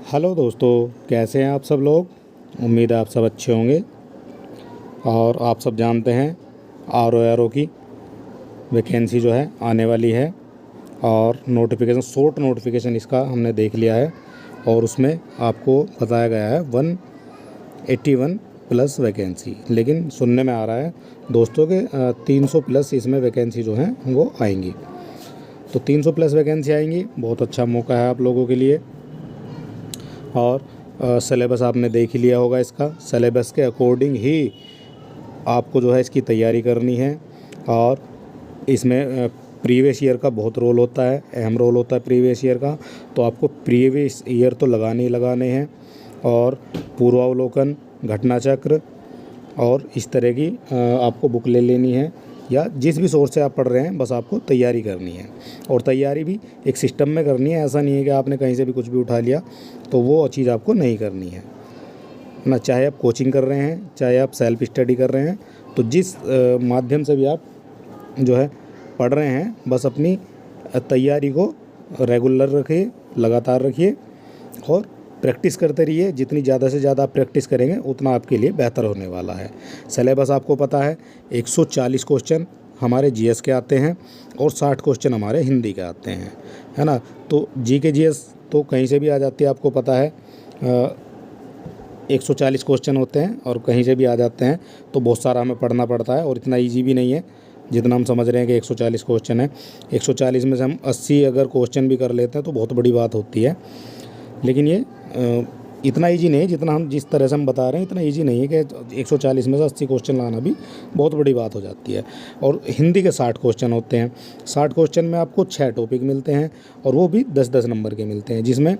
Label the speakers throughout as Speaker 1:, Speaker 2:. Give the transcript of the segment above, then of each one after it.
Speaker 1: Hello दोस्तों, कैसे हैं आप सब लोग। उम्मीद है आप सब अच्छे होंगे। और आप सब जानते हैं आर की वैकेंसी जो है आने वाली है और नोटिफिकेशन, शॉर्ट नोटिफिकेशन इसका हमने देख लिया है और उसमें आपको बताया गया है 181 प्लस वैकेंसी। लेकिन सुनने में आ रहा है दोस्तों के 300 प्लस इसमें वैकेंसी जो हैं वो आएंगी। तो 300 प्लस वैकेंसी आएंगी, बहुत अच्छा मौका है आप लोगों के लिए। और सिलेबस आपने देख ही लिया होगा। इसका सिलेबस के अकॉर्डिंग ही आपको जो है इसकी तैयारी करनी है। और इसमें प्रीवियस ईयर का बहुत रोल होता है, अहम रोल होता है प्रीवियस ईयर का। तो आपको प्रीवियस ईयर तो लगाने ही लगाने हैं और पूर्वावलोकन, घटना चक्र और इस तरह की आपको बुक ले लेनी है या जिस भी सोर्स से आप पढ़ रहे हैं, बस आपको तैयारी करनी है। और तैयारी भी एक सिस्टम में करनी है। ऐसा नहीं है कि आपने कहीं से भी कुछ भी उठा लिया, तो वो चीज़ आपको नहीं करनी है ना। चाहे आप कोचिंग कर रहे हैं, चाहे आप सेल्फ स्टडी कर रहे हैं, तो जिस माध्यम से भी आप जो है पढ़ रहे हैं, बस अपनी तैयारी को रेगुलर रखिए, लगातार रखिए और प्रैक्टिस करते रहिए। जितनी ज़्यादा से ज़्यादा आप प्रैक्टिस करेंगे उतना आपके लिए बेहतर होने वाला है। सिलेबस आपको पता है, 140 क्वेश्चन हमारे जीएस के आते हैं और 60 क्वेश्चन हमारे हिंदी के आते हैं, है ना। तो जी के जीएस तो कहीं से भी आ जाती है, आपको पता है 140 क्वेश्चन होते हैं और कहीं से भी आ जाते हैं। तो बहुत सारा हमें पढ़ना पड़ता है और इतना ईजी भी नहीं है जितना हम समझ रहे हैं कि 140 क्वेश्चन है। 140 में से हम 80 अगर क्वेश्चन भी कर लेते हैं तो बहुत बड़ी बात होती है। लेकिन ये इतना इजी नहीं है जितना हम जिस तरह से हम बता रहे हैं, इतना इजी नहीं है कि 140 में से 80 क्वेश्चन लाना भी बहुत बड़ी बात हो जाती है। और हिंदी के 60 क्वेश्चन होते हैं। 60 क्वेश्चन में आपको 6 टॉपिक मिलते हैं और वो भी 10-10 नंबर के मिलते हैं, जिसमें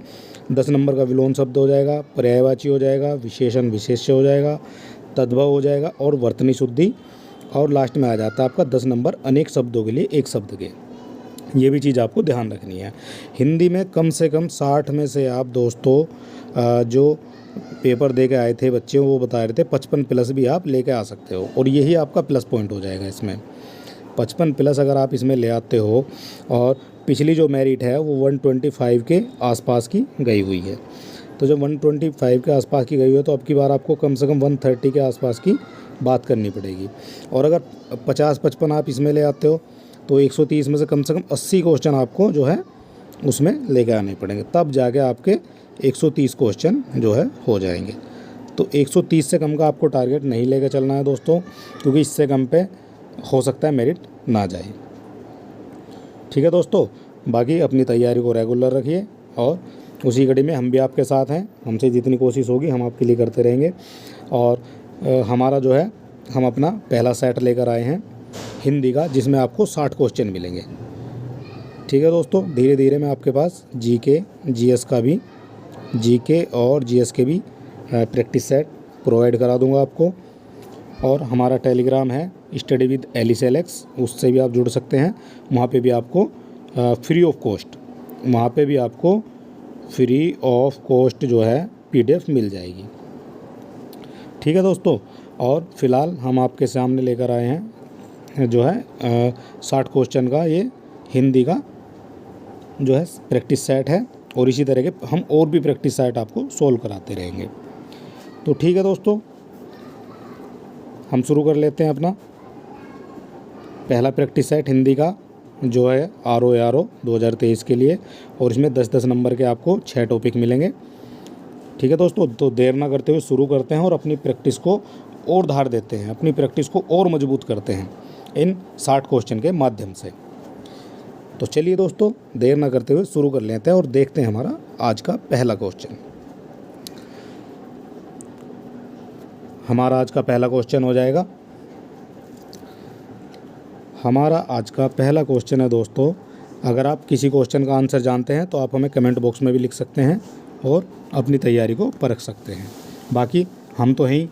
Speaker 1: 10 नंबर का विलोम शब्द हो जाएगा, पर्यायवाची हो जाएगा, विशेषण विशेष्य हो जाएगा, तद्भव हो जाएगा और वर्तनी शुद्धि। और लास्ट में आ जाता है आपका 10 नंबर अनेक शब्दों के लिए एक शब्द के। ये भी चीज़ आपको ध्यान रखनी है। हिंदी में कम से कम 60 में से आप दोस्तों जो पेपर दे के आए थे बच्चे, वो बता रहे थे 55 प्लस भी आप लेके आ सकते हो और यही आपका प्लस पॉइंट हो जाएगा इसमें। 55 प्लस अगर आप इसमें ले आते हो और पिछली जो मेरिट है वो 125 के आसपास की गई हुई है, तो जब 125 के आसपास की गई हुई है तो अब की बार आपको कम से कम 130 के आसपास की बात करनी पड़ेगी। और अगर 50-55 आप इसमें ले आते हो तो 130 में से कम 80 क्वेश्चन आपको जो है उसमें लेके आने पड़ेंगे, तब जाके आपके 130 क्वेश्चन जो है हो जाएंगे। तो 130 से कम का आपको टारगेट नहीं लेके चलना है दोस्तों, क्योंकि इससे कम पे हो सकता है मेरिट ना जाए। ठीक है दोस्तों, बाकी अपनी तैयारी को रेगुलर रखिए और उसी कड़ी में हम भी आपके साथ हैं। हमसे जितनी कोशिश होगी हम आपके लिए करते रहेंगे। और हमारा जो है, हम अपना पहला सेट लेकर आए हैं हिंदी का, जिसमें आपको 60 क्वेश्चन मिलेंगे। ठीक है दोस्तों, धीरे धीरे मैं आपके पास जीके जीएस का भी, जीके और जीएस के भी प्रैक्टिस सेट प्रोवाइड करा दूंगा आपको। और हमारा टेलीग्राम है स्टडी विद एलिसेलेक्स, उससे भी आप जुड़ सकते हैं। वहाँ पे भी आपको फ्री ऑफ कॉस्ट, वहाँ पे भी आपको फ्री ऑफ कॉस्ट जो है पीडीएफ मिल जाएगी। ठीक है दोस्तों, और फ़िलहाल हम आपके सामने लेकर आए हैं जो है 60 क्वेश्चन का ये हिंदी का जो है प्रैक्टिस सेट है। और इसी तरह के हम और भी प्रैक्टिस सेट आपको सोल्व कराते रहेंगे। तो ठीक है दोस्तों, हम शुरू कर लेते हैं अपना पहला प्रैक्टिस सेट हिंदी का, जो है आर 2023 के लिए। और इसमें 10-10 नंबर के आपको 6 टॉपिक मिलेंगे। ठीक है दोस्तों, तो देर ना करते हुए शुरू करते हैं और अपनी प्रैक्टिस को और धार देते हैं, अपनी प्रैक्टिस को और मजबूत करते हैं इन 60 क्वेश्चन के माध्यम से। तो चलिए दोस्तों, देर ना करते हुए शुरू कर लेते हैं और देखते हैं हमारा आज का पहला क्वेश्चन। हमारा आज का पहला क्वेश्चन हो जाएगा, हमारा आज का पहला क्वेश्चन है दोस्तों। अगर आप किसी क्वेश्चन का आंसर जानते हैं तो आप हमें कमेंट बॉक्स में भी लिख सकते हैं और अपनी तैयारी को परख सकते हैं। बाकी हम तो हैं ही,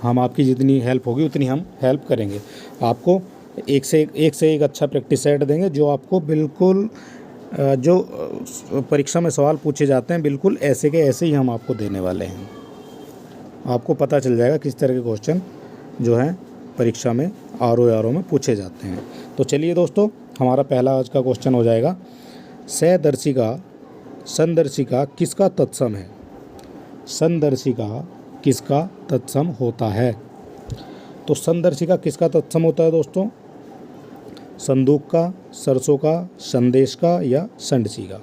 Speaker 1: हम आपकी जितनी हेल्प होगी उतनी हम हेल्प करेंगे। आपको एक से एक अच्छा प्रैक्टिस सेट देंगे, जो आपको बिल्कुल जो परीक्षा में सवाल पूछे जाते हैं बिल्कुल ऐसे के ऐसे ही हम आपको देने वाले हैं। आपको पता चल जाएगा किस तरह के क्वेश्चन जो हैं परीक्षा में आर में पूछे जाते हैं। तो चलिए दोस्तों, हमारा पहला आज का क्वेश्चन हो जाएगा, सदर्शिका संदर्शिका किसका तत्सम है? संदर्शिका किसका तत्सम होता है? तो संदर्शिका किसका तत्सम होता है दोस्तों? संदूक का, सरसों का, संदेश का या संडसी का?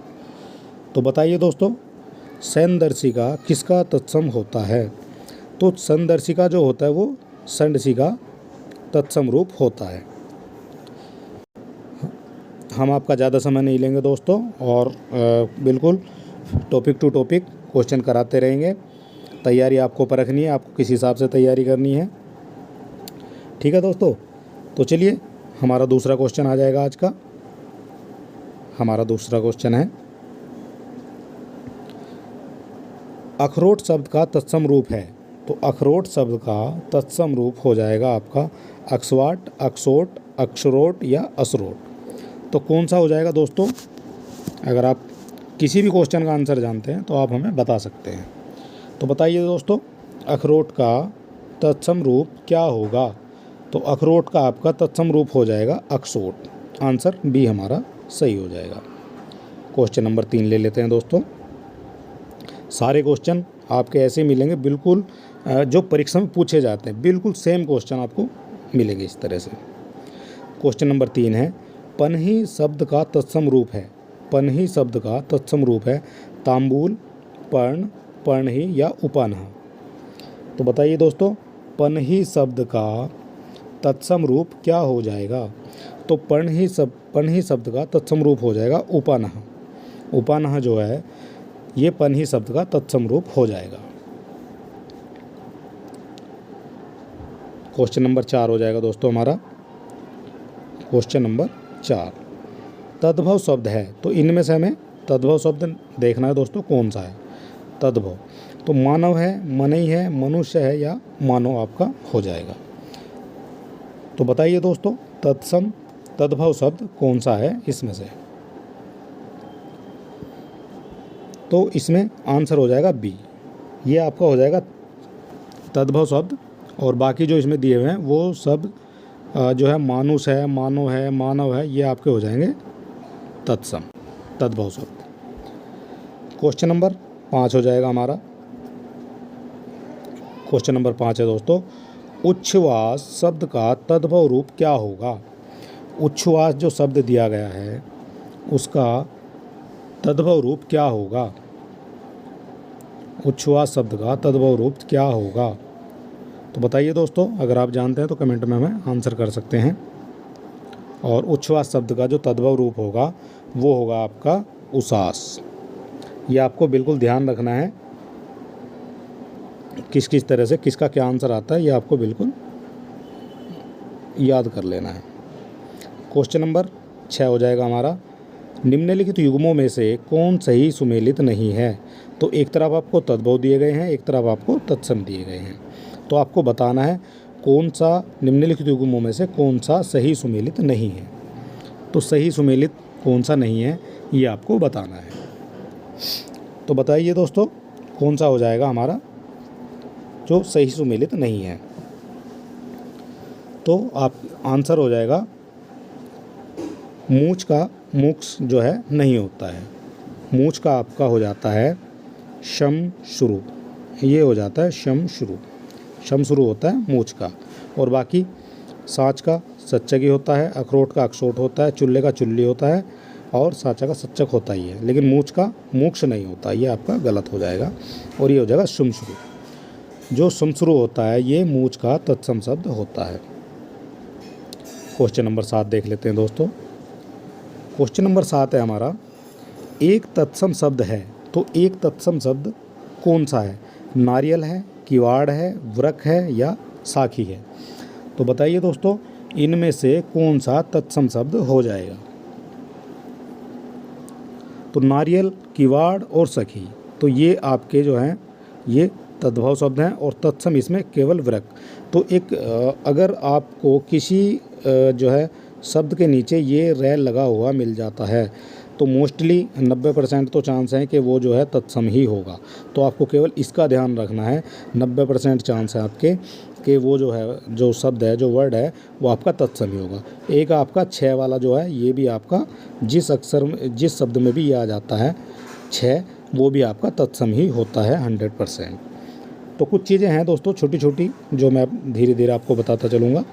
Speaker 1: तो बताइए दोस्तों, संदर्शिका किसका तत्सम होता है? तो संदर्शिका जो होता है वो संडसी का तत्सम रूप होता है। हम आपका ज़्यादा समय नहीं लेंगे दोस्तों, और बिल्कुल टॉपिक टू टॉपिक क्वेश्चन कराते रहेंगे। तैयारी आपको परखनी है, आपको किस हिसाब से तैयारी करनी है, ठीक है दोस्तों। तो चलिए हमारा दूसरा क्वेश्चन आ जाएगा आज का। हमारा दूसरा क्वेश्चन है, अखरोट शब्द का तत्सम रूप है। तो अखरोट शब्द का तत्सम रूप हो जाएगा आपका अक्सवाट, अक्सोट, अक्षरोट या असरोट। तो कौन सा हो जाएगा दोस्तों? अगर आप किसी भी क्वेश्चन का आंसर जानते हैं तो आप हमें बता सकते हैं। तो बताइए दोस्तों, अखरोट का तत्सम रूप क्या होगा? तो अखरोट का आपका तत्सम रूप हो जाएगा अक्सोट। आंसर बी हमारा सही हो जाएगा। क्वेश्चन नंबर 3 ले लेते हैं दोस्तों। सारे क्वेश्चन आपके ऐसे मिलेंगे बिल्कुल जो परीक्षा में पूछे जाते हैं, बिल्कुल सेम क्वेश्चन आपको मिलेंगे इस तरह से। क्वेश्चन नंबर 3 है, पनही शब्द का तत्सम रूप है। पनही शब्द का तत्सम रूप है तांबूल, पर्ण, पर्णही या उपानह। तो बताइए दोस्तों, पनही शब्द का तत्सम रूप क्या हो जाएगा? तो पनही शब्द का तत्सम रूप हो जाएगा उपानह। उपानह जो है ये पनही शब्द का तत्सम रूप हो जाएगा। क्वेश्चन नंबर 4 हो जाएगा दोस्तों हमारा। क्वेश्चन नंबर 4, तद्भव शब्द है। तो इनमें से हमें तद्भव शब्द देखना है दोस्तों, कौन सा है तद्भव? तो मानव है, मनई है, मनुष्य है या मानव आपका हो जाएगा। तो बताइए दोस्तों, तद्भव शब्द कौन सा है इसमें से? तो इसमें आंसर हो जाएगा बी, ये आपका हो जाएगा तद्भव शब्द। और बाकी जो इसमें दिए हुए हैं वो शब्द जो है मानुष है, मानव है, मानव है, ये आपके हो जाएंगे तद्भव शब्द। क्वेश्चन नंबर 5 हो जाएगा हमारा। क्वेश्चन नंबर 5 है दोस्तों, उच्छ्वास शब्द का तद्भव रूप क्या होगा? उच्छ्वास जो शब्द दिया गया है उसका तद्भव रूप क्या होगा? उच्छ्वास शब्द का तद्भव रूप क्या होगा? तो बताइए दोस्तों, अगर आप जानते हैं तो कमेंट में हमें आंसर कर सकते हैं। और उच्छ्वास शब्द का जो तद्भव रूप होगा वो होगा आपका उसास। ये आपको बिल्कुल ध्यान रखना है, किस किस तरह से किसका क्या आंसर आता है, ये आपको बिल्कुल याद कर लेना है। क्वेश्चन नंबर 6 हो जाएगा हमारा, निम्नलिखित युग्मों में से कौन सही सुमेलित नहीं है? तो एक तरफ आपको तद्भव दिए गए हैं, एक तरफ आपको तत्सम दिए गए हैं। तो आपको बताना है कौन सा निम्नलिखित युग्मों में से कौन सा सही सुमेलित नहीं है। तो सही सुमेलित कौन सा नहीं है ये आपको बताना है। तो बताइए दोस्तों, कौन सा हो जाएगा हमारा जो सही सुमेलित नहीं है? तो आप आंसर हो जाएगा मूछ का मुक्ष जो है नहीं होता है। मूछ का आपका हो जाता है शम शुरू, ये हो जाता है शम शुरू। शम शुरू होता है मूछ का। और बाकी साँच का सच्चकी होता है, अखरोट का अक्षोट होता है, चुल्ले का चुल्ली होता है और साँचा का सच्चक होता ही है, लेकिन मूछ का मोक्ष नहीं होता। ये आपका गलत हो जाएगा और ये हो जाएगा शुम शुरू। जो शुम शुरू होता है ये मूछ का तत्सम शब्द होता है। क्वेश्चन नंबर 7 देख लेते हैं दोस्तों। क्वेश्चन नंबर 7 है हमारा, एक तत्सम शब्द है। तो एक तत्सम शब्द कौन सा है? नारियल है, किवाड़ है, वृक है या साखी है? तो बताइए दोस्तों, इनमें से कौन सा तत्सम शब्द हो जाएगा? तो नारियल, किवाड़ और सखी, तो ये आपके जो हैं ये तद्भव शब्द हैं और तत्सम इसमें केवल वृक। तो एक अगर आपको किसी जो है शब्द के नीचे ये रैल लगा हुआ मिल जाता है तो मोस्टली 90% तो चांस है कि वो जो है तत्सम ही होगा। तो आपको केवल इसका ध्यान रखना है, 90% चांस है आपके कि वो जो है जो शब्द है जो वर्ड है वो आपका तत्सम ही होगा। एक आपका 6 वाला जो है ये भी आपका जिस शब्द में भी ये आ जाता है 6 वो भी आपका तत्सम ही होता है 100%। तो कुछ चीज़ें हैं दोस्तों छोटी छोटी जो मैं धीरे धीरे आपको बताता चलूँगा,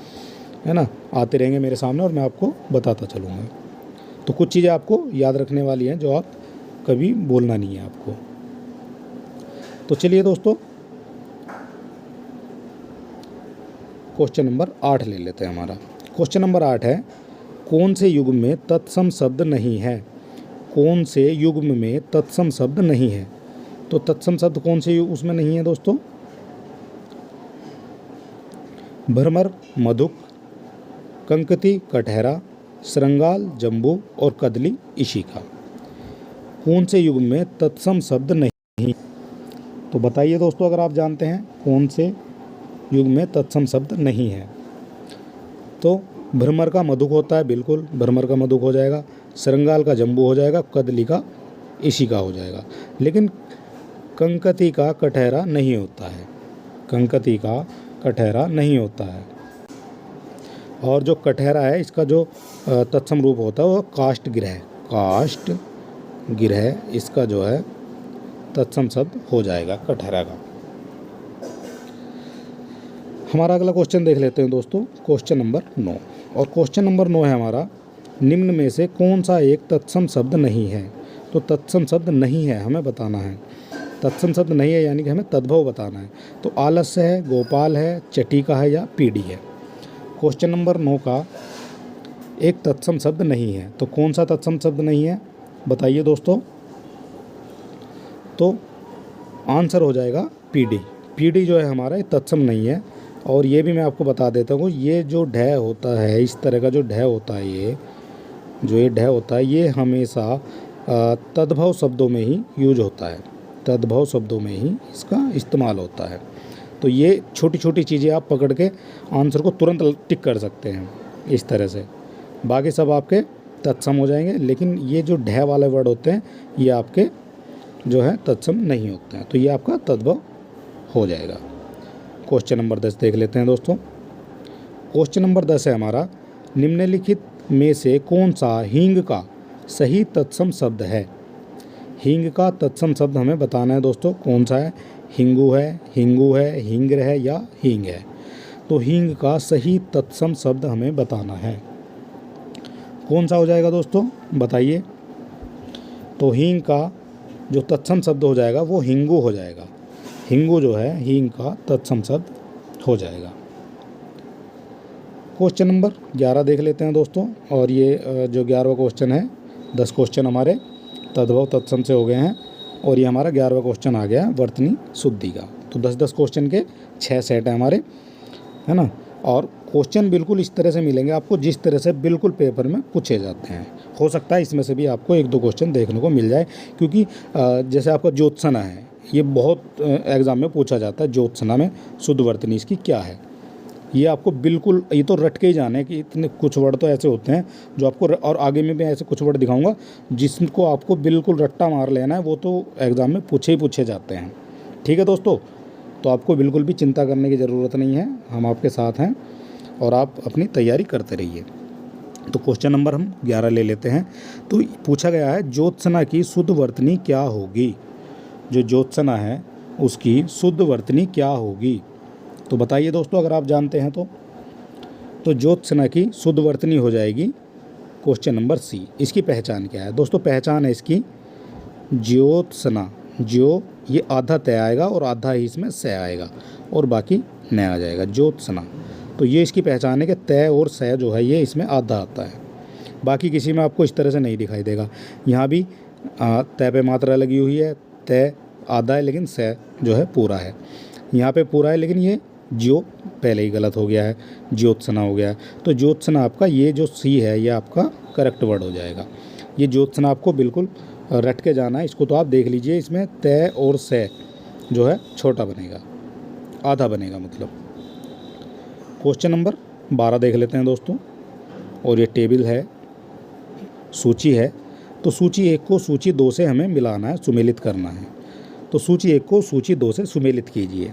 Speaker 1: है ना, आते रहेंगे मेरे सामने और मैं आपको बताता चलूँगा। तो कुछ चीज़ें आपको याद रखने वाली हैं जो आप कभी बोलना नहीं है आपको। तो चलिए दोस्तों क्वेश्चन नंबर 8 ले लेते हैं हमारा। क्वेश्चन नंबर 8 है, कौन से युग्म में तत्सम शब्द नहीं है? कौन से युग्म में तत्सम शब्द नहीं है? तो तत्सम शब्द कौन से उसमें नहीं है दोस्तों? भ्रमर, मधुक, कंकती, कटहरा, श्रृंगाल, जम्बू और कदली, इशिका। कौन से युग्म में तत्सम शब्द नहीं? तो बताइए दोस्तों अगर आप जानते हैं कौन से युग्म में तत्सम शब्द नहीं है। तो भ्रमर का मधुक होता है, बिल्कुल भ्रमर का मधुक हो जाएगा, श्रृंगाल का जम्बू हो जाएगा, कदली का इशिका हो जाएगा। लेकिन कंकती का कटहरा नहीं होता है, कंकती का कटहरा नहीं होता है। और जो कटहरा है इसका जो तत्सम रूप होता है वो काष्ठ गिरह, काष्ठ गिरह इसका जो है तत्सम शब्द हो जाएगा कटहरा का। हमारा अगला क्वेश्चन देख लेते हैं दोस्तों, क्वेश्चन नंबर 9। और क्वेश्चन नंबर 9 है हमारा, निम्न में से कौन सा एक तत्सम शब्द नहीं है? तो तत्सम शब्द नहीं है हमें बताना है। तत्सम शब्द नहीं है यानी कि हमें तद्भव बताना है। तो आलस्य है, गोपाल है, चटिका है या पीढ़ी है। क्वेश्चन नंबर 9 का एक तत्सम शब्द नहीं है, तो कौन सा तत्सम शब्द नहीं है बताइए दोस्तों? तो आंसर हो जाएगा पीढ़ी। पीढ़ी जो है हमारा ये तत्सम नहीं है। और ये भी मैं आपको बता देता हूँ, ये जो ढह होता है, इस तरह का जो ढह होता है, ये जो ये ढह होता है ये हमेशा तद्भव शब्दों में ही यूज होता है, तद्भव शब्दों में ही इसका इस्तेमाल होता है। तो ये छोटी छोटी चीज़ें आप पकड़ के आंसर को तुरंत टिक कर सकते हैं इस तरह से। बाकी सब आपके तत्सम हो जाएंगे, लेकिन ये जो ढह वाले वर्ड होते हैं ये आपके जो है तत्सम नहीं होते हैं। तो ये आपका तद्भव हो जाएगा। क्वेश्चन नंबर 10 देख लेते हैं दोस्तों। क्वेश्चन नंबर 10 है हमारा, निम्नलिखित में से कौन सा हींग का सही तत्सम शब्द है? हींग का तत्सम शब्द हमें बताना है दोस्तों, कौन सा है? हिंगू है, हिंगू है, हिंग्र है या हींग है। तो हींग का सही तत्सम शब्द हमें बताना है। कौन सा हो जाएगा दोस्तों बताइए? तो हींग का जो तत्सम शब्द हो जाएगा वो हिंगू हो जाएगा। हिंगू जो है हींग का तत्सम शब्द हो जाएगा। क्वेश्चन नंबर 11 देख लेते हैं दोस्तों। और ये जो 11वां क्वेश्चन है, 10 क्वेश्चन हमारे तद्भव तत्सम से हो गए हैं और ये हमारा 11वां क्वेश्चन आ गया वर्तनी शुद्धि का। तो 10-10 क्वेश्चन के 6 सेट हैं हमारे, है ना। और क्वेश्चन बिल्कुल इस तरह से मिलेंगे आपको जिस तरह से बिल्कुल पेपर में पूछे जाते हैं। हो सकता है इसमें से भी आपको 1-2 क्वेश्चन देखने को मिल जाए, क्योंकि जैसे आपका ज्योत्सना है, ये बहुत एग्ज़ाम में पूछा जाता है। ज्योत्सना में शुद्ध वर्तनी इसकी क्या है, ये आपको बिल्कुल, ये तो रट के ही जाने कि इतने कुछ वर्ड तो ऐसे होते हैं जो आपको, और आगे में भी ऐसे कुछ वर्ड दिखाऊंगा जिसको आपको बिल्कुल रट्टा मार लेना है, वो तो एग्ज़ाम में पूछे ही पूछे जाते हैं। ठीक है दोस्तों, तो आपको बिल्कुल भी चिंता करने की ज़रूरत नहीं है, हम आपके साथ हैं और आप अपनी तैयारी करते रहिए। तो क्वेश्चन नंबर हम 11 ले लेते हैं। तो पूछा गया है ज्योत्सना की शुद्ध वर्तनी क्या होगी? जो ज्योत्सना है उसकी शुद्ध वर्तनी क्या होगी? तो बताइए दोस्तों अगर आप जानते हैं तो ज्योत्सना की शुद्ध वर्तनी हो जाएगी क्वेश्चन नंबर सी। इसकी पहचान क्या है दोस्तों? पहचान है इसकी ज्योत्सना, ज्यो ये आधा तय आएगा और आधा ही इसमें स आएगा और बाकी न आ जाएगा, ज्योत्सना। तो ये इसकी पहचान है कि तय और स जो है ये इसमें आधा आता है, बाकी किसी में आपको इस तरह से नहीं दिखाई देगा। यहाँ भी तय पे मात्रा लगी हुई है, तय आधा है लेकिन स जो है पूरा है। यहाँ पे पूरा है लेकिन ये ज्यो पहले ही गलत हो गया है, ज्योत्सना हो गया है। तो ज्योत्सना आपका ये जो सी है ये आपका करेक्ट वर्ड हो जाएगा। ये ज्योत्सना आपको बिल्कुल रट के जाना है, इसको तो आप देख लीजिए। इसमें तय और स जो है छोटा बनेगा, आधा बनेगा मतलब। क्वेश्चन नंबर 12 देख लेते हैं दोस्तों। और ये टेबल है, सूची है। तो सूची 1 को सूची 2 से हमें मिलाना है, सुमेलित करना है। तो सूची 1 को सूची 2 से सुमेलित कीजिए।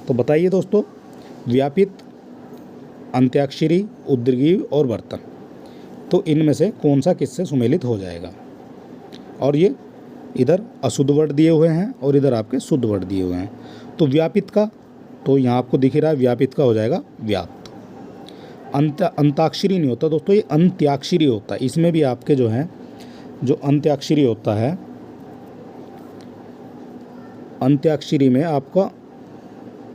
Speaker 1: तो बताइए दोस्तों, व्यापित, अंत्याक्षरी, उद्ग्रीव और वर्तन, तो इनमें से कौन सा किससे सुमेलित हो जाएगा? और ये इधर अशुद्ध वर्ड दिए हुए हैं और इधर आपके शुद्ध वर्ड दिए हुए हैं। तो व्यापित का, तो यहाँ आपको दिख रहा है व्यापित का हो जाएगा व्याप्त। अंताक्षरी नहीं होता दोस्तों, ये अंत्याक्षरी होता है। इसमें भी आपके जो है जो अंत्याक्षरी होता है, अंत्याक्षरी में आपका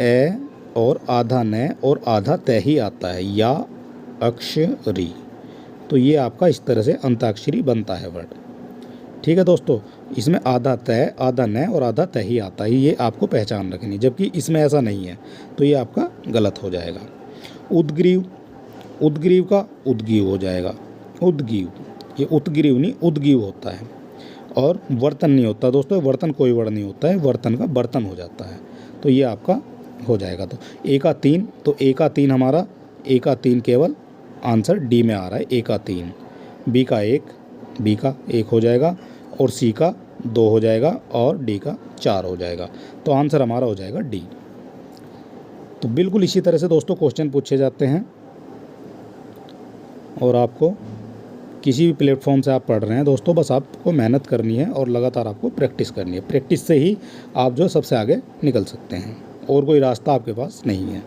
Speaker 1: ए और आधा न और आधा तय ही आता है, या अक्षरी। तो ये आपका इस तरह से अंताक्षरी बनता है वर्ड। ठीक है दोस्तों, इसमें आधा तय, आधा न और आधा तय ही आता है, ये आपको पहचान रखनी, जबकि इसमें ऐसा नहीं है, तो ये आपका गलत हो जाएगा। उद्ग्रीव, उद्ग्रीव का उद्गीव हो जाएगा, उद्गीव। ये उत्ग्रीव नहीं, उद्गीव होता है। और वर्तन नहीं होता दोस्तों, वर्तन कोई वर्ड नहीं होता है, वर्तन का बर्तन हो जाता है, तो ये आपका हो जाएगा। तो ए का 3, तो ए का 3 हमारा, ए का 3 केवल आंसर डी में आ रहा है, ए का 3। बी का 1, बी का 1 हो जाएगा, और सी का 2 हो जाएगा, और डी का 4 हो जाएगा। तो आंसर हमारा हो जाएगा डी। तो बिल्कुल इसी तरह से दोस्तों क्वेश्चन पूछे जाते हैं, और आपको किसी भी प्लेटफॉर्म से आप पढ़ रहे हैं दोस्तों, बस आपको मेहनत करनी है और लगातार आपको प्रैक्टिस करनी है। प्रैक्टिस से ही आप जो सबसे आगे निकल सकते हैं, और कोई रास्ता आपके पास नहीं है।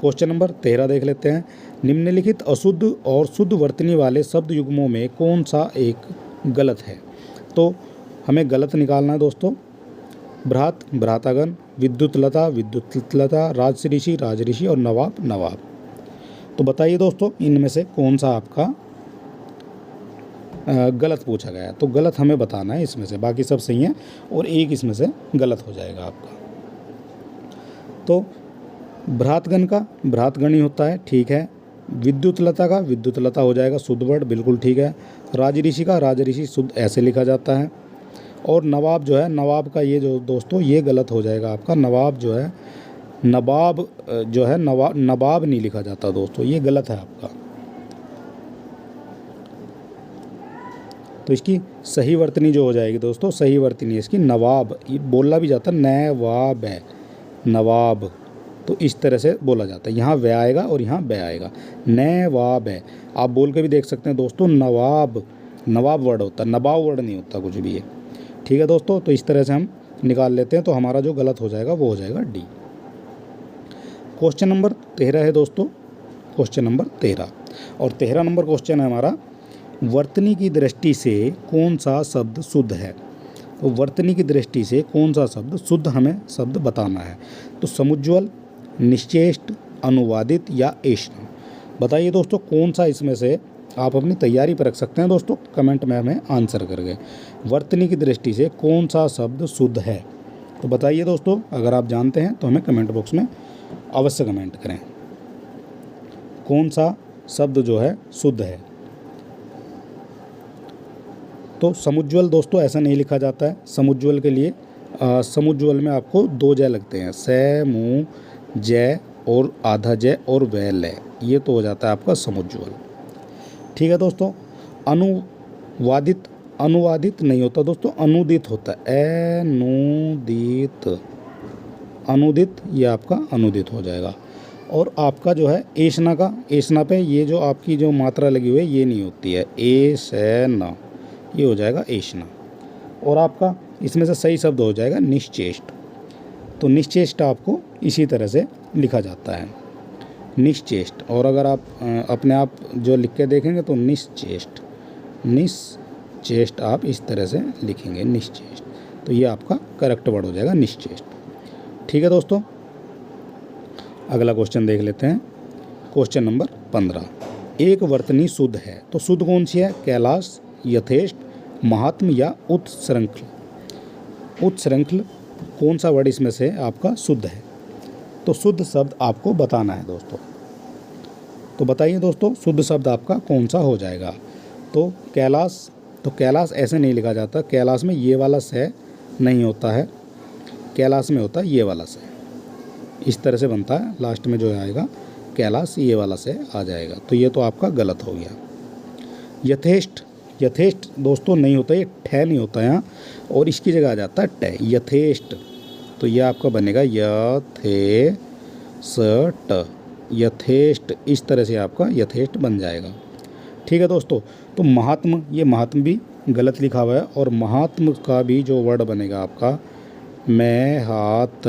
Speaker 1: क्वेश्चन नंबर 13 देख लेते हैं। निम्नलिखित अशुद्ध और शुद्ध वर्तनी वाले शब्द युग्मों में कौन सा एक गलत है? तो हमें गलत निकालना है दोस्तों। भ्रात, भ्रातागण, विद्युतलता, विद्युतलता, राजऋषि, राजऋषि, और नवाब, नवाब। तो बताइए दोस्तों, इनमें से कौन सा आपका गलत पूछा गया है? तो गलत हमें बताना है इसमें से, बाकी सब सही है, और एक इसमें से गलत हो जाएगा आपका। तो भ्रातगण का भ्रातगण ही होता है, ठीक है। विद्युतलता का विद्युतलता हो जाएगा शुद्ध वर्ड, बिल्कुल ठीक है। राजऋषि का राजऋषि शुद्ध ऐसे लिखा जाता है। और नवाब जो है, नवाब का ये जो दोस्तों ये गलत हो जाएगा आपका। नवाब जो है, नवाब जो है, नवाब नहीं लिखा जाता दोस्तों, ये गलत है आपका। तो इसकी सही वर्तनी जो हो जाएगी दोस्तों, सही वर्तनी है इसकी नवाब। ये बोला भी जाता है नवाब है, नवाब, तो इस तरह से बोला जाता है। यहाँ व आएगा और यहाँ ब आएगा, नवाब है। आप बोल के भी देख सकते हैं दोस्तों, नवाब, नवाब वर्ड होता है, नवाब वर्ड नहीं होता कुछ भी है। ठीक है दोस्तों, तो इस तरह से हम निकाल लेते हैं। तो हमारा जो गलत हो जाएगा वो हो जाएगा डी। क्वेश्चन नंबर 13 है दोस्तों, क्वेश्चन नंबर 13, और 13 नंबर क्वेश्चन है हमारा, वर्तनी की दृष्टि से कौन सा शब्द शुद्ध है? तो वर्तनी की दृष्टि से कौन सा शब्द शुद्ध, हमें शब्द बताना है। तो समुज्ज्वल, निश्चेष्ट, अनुवादित, या ऐष्ण। बताइए दोस्तों कौन सा इसमें से आप अपनी तैयारी पर रख सकते हैं दोस्तों, कमेंट में हमें आंसर करके। वर्तनी की दृष्टि से कौन सा शब्द शुद्ध है? तो बताइए दोस्तों, अगर आप जानते हैं तो हमें कमेंट बॉक्स में अवश्य कमेंट करें, कौन सा शब्द जो है शुद्ध है। तो समुज्ज्वल दोस्तों ऐसा नहीं लिखा जाता है। समुज्ज्वल के लिए समुज्ज्वल में आपको 2 जय लगते हैं, से, मु, जय और आधा जय और वैल, ये तो हो जाता है आपका समुज्ज्वल। ठीक है दोस्तों। अनुवादित, अनुवादित नहीं होता दोस्तों, अनुदित होता है, अनुदित, अनुदित, ये आपका अनुदित हो जाएगा। और आपका जो है ऐष्णा का, ऐष्णा पे ये जो आपकी जो मात्रा लगी हुई है ये नहीं होती है, ए से न, ये हो जाएगा ऐष्णा। और आपका इसमें से सही शब्द हो जाएगा निश्चेष्ट। तो निश्चेष्ट आपको इसी तरह से लिखा जाता है, निश्चेष्ट। और अगर आप अपने आप जो लिख के देखेंगे तो निश्चेष्ट, निश्चेष्ट आप इस तरह से लिखेंगे, निश्चेष्ट। तो ये आपका करेक्ट वर्ड हो जाएगा, निश्चेष्ट। ठीक है दोस्तों, अगला क्वेश्चन देख लेते हैं। क्वेश्चन नंबर 15, एक वर्तनी शुद्ध है, तो शुद्ध कौन सी है? कैलाश, यथेष्ट, महात्म, या उत्सृंखल। उत्सृंखल कौन सा वर्ड इसमें से आपका शुद्ध है? तो शुद्ध शब्द आपको बताना है दोस्तों। तो बताइए दोस्तों, शुद्ध शब्द आपका कौन सा हो जाएगा? तो कैलाश, तो कैलाश ऐसे नहीं लिखा जाता, कैलाश में ये वाला से नहीं होता है, कैलाश में होता है ये वाला से, इस तरह से बनता है। लास्ट में जो आएगा कैलाश, ये वाला से आ जाएगा, तो ये तो आपका गलत हो गया। यथेष्ट, यथेष्ट दोस्तों नहीं होता, ये ठे नहीं होता यहाँ, और इसकी जगह आ जाता है टे, यथेष्ट। तो ये आपका बनेगा यथे स ट, यथेष्ट, इस तरह से आपका यथेष्ट बन जाएगा। ठीक है दोस्तों। तो महात्म, ये महात्म भी गलत लिखा हुआ है। और महात्म का भी जो वर्ड बनेगा आपका, मैं हाथ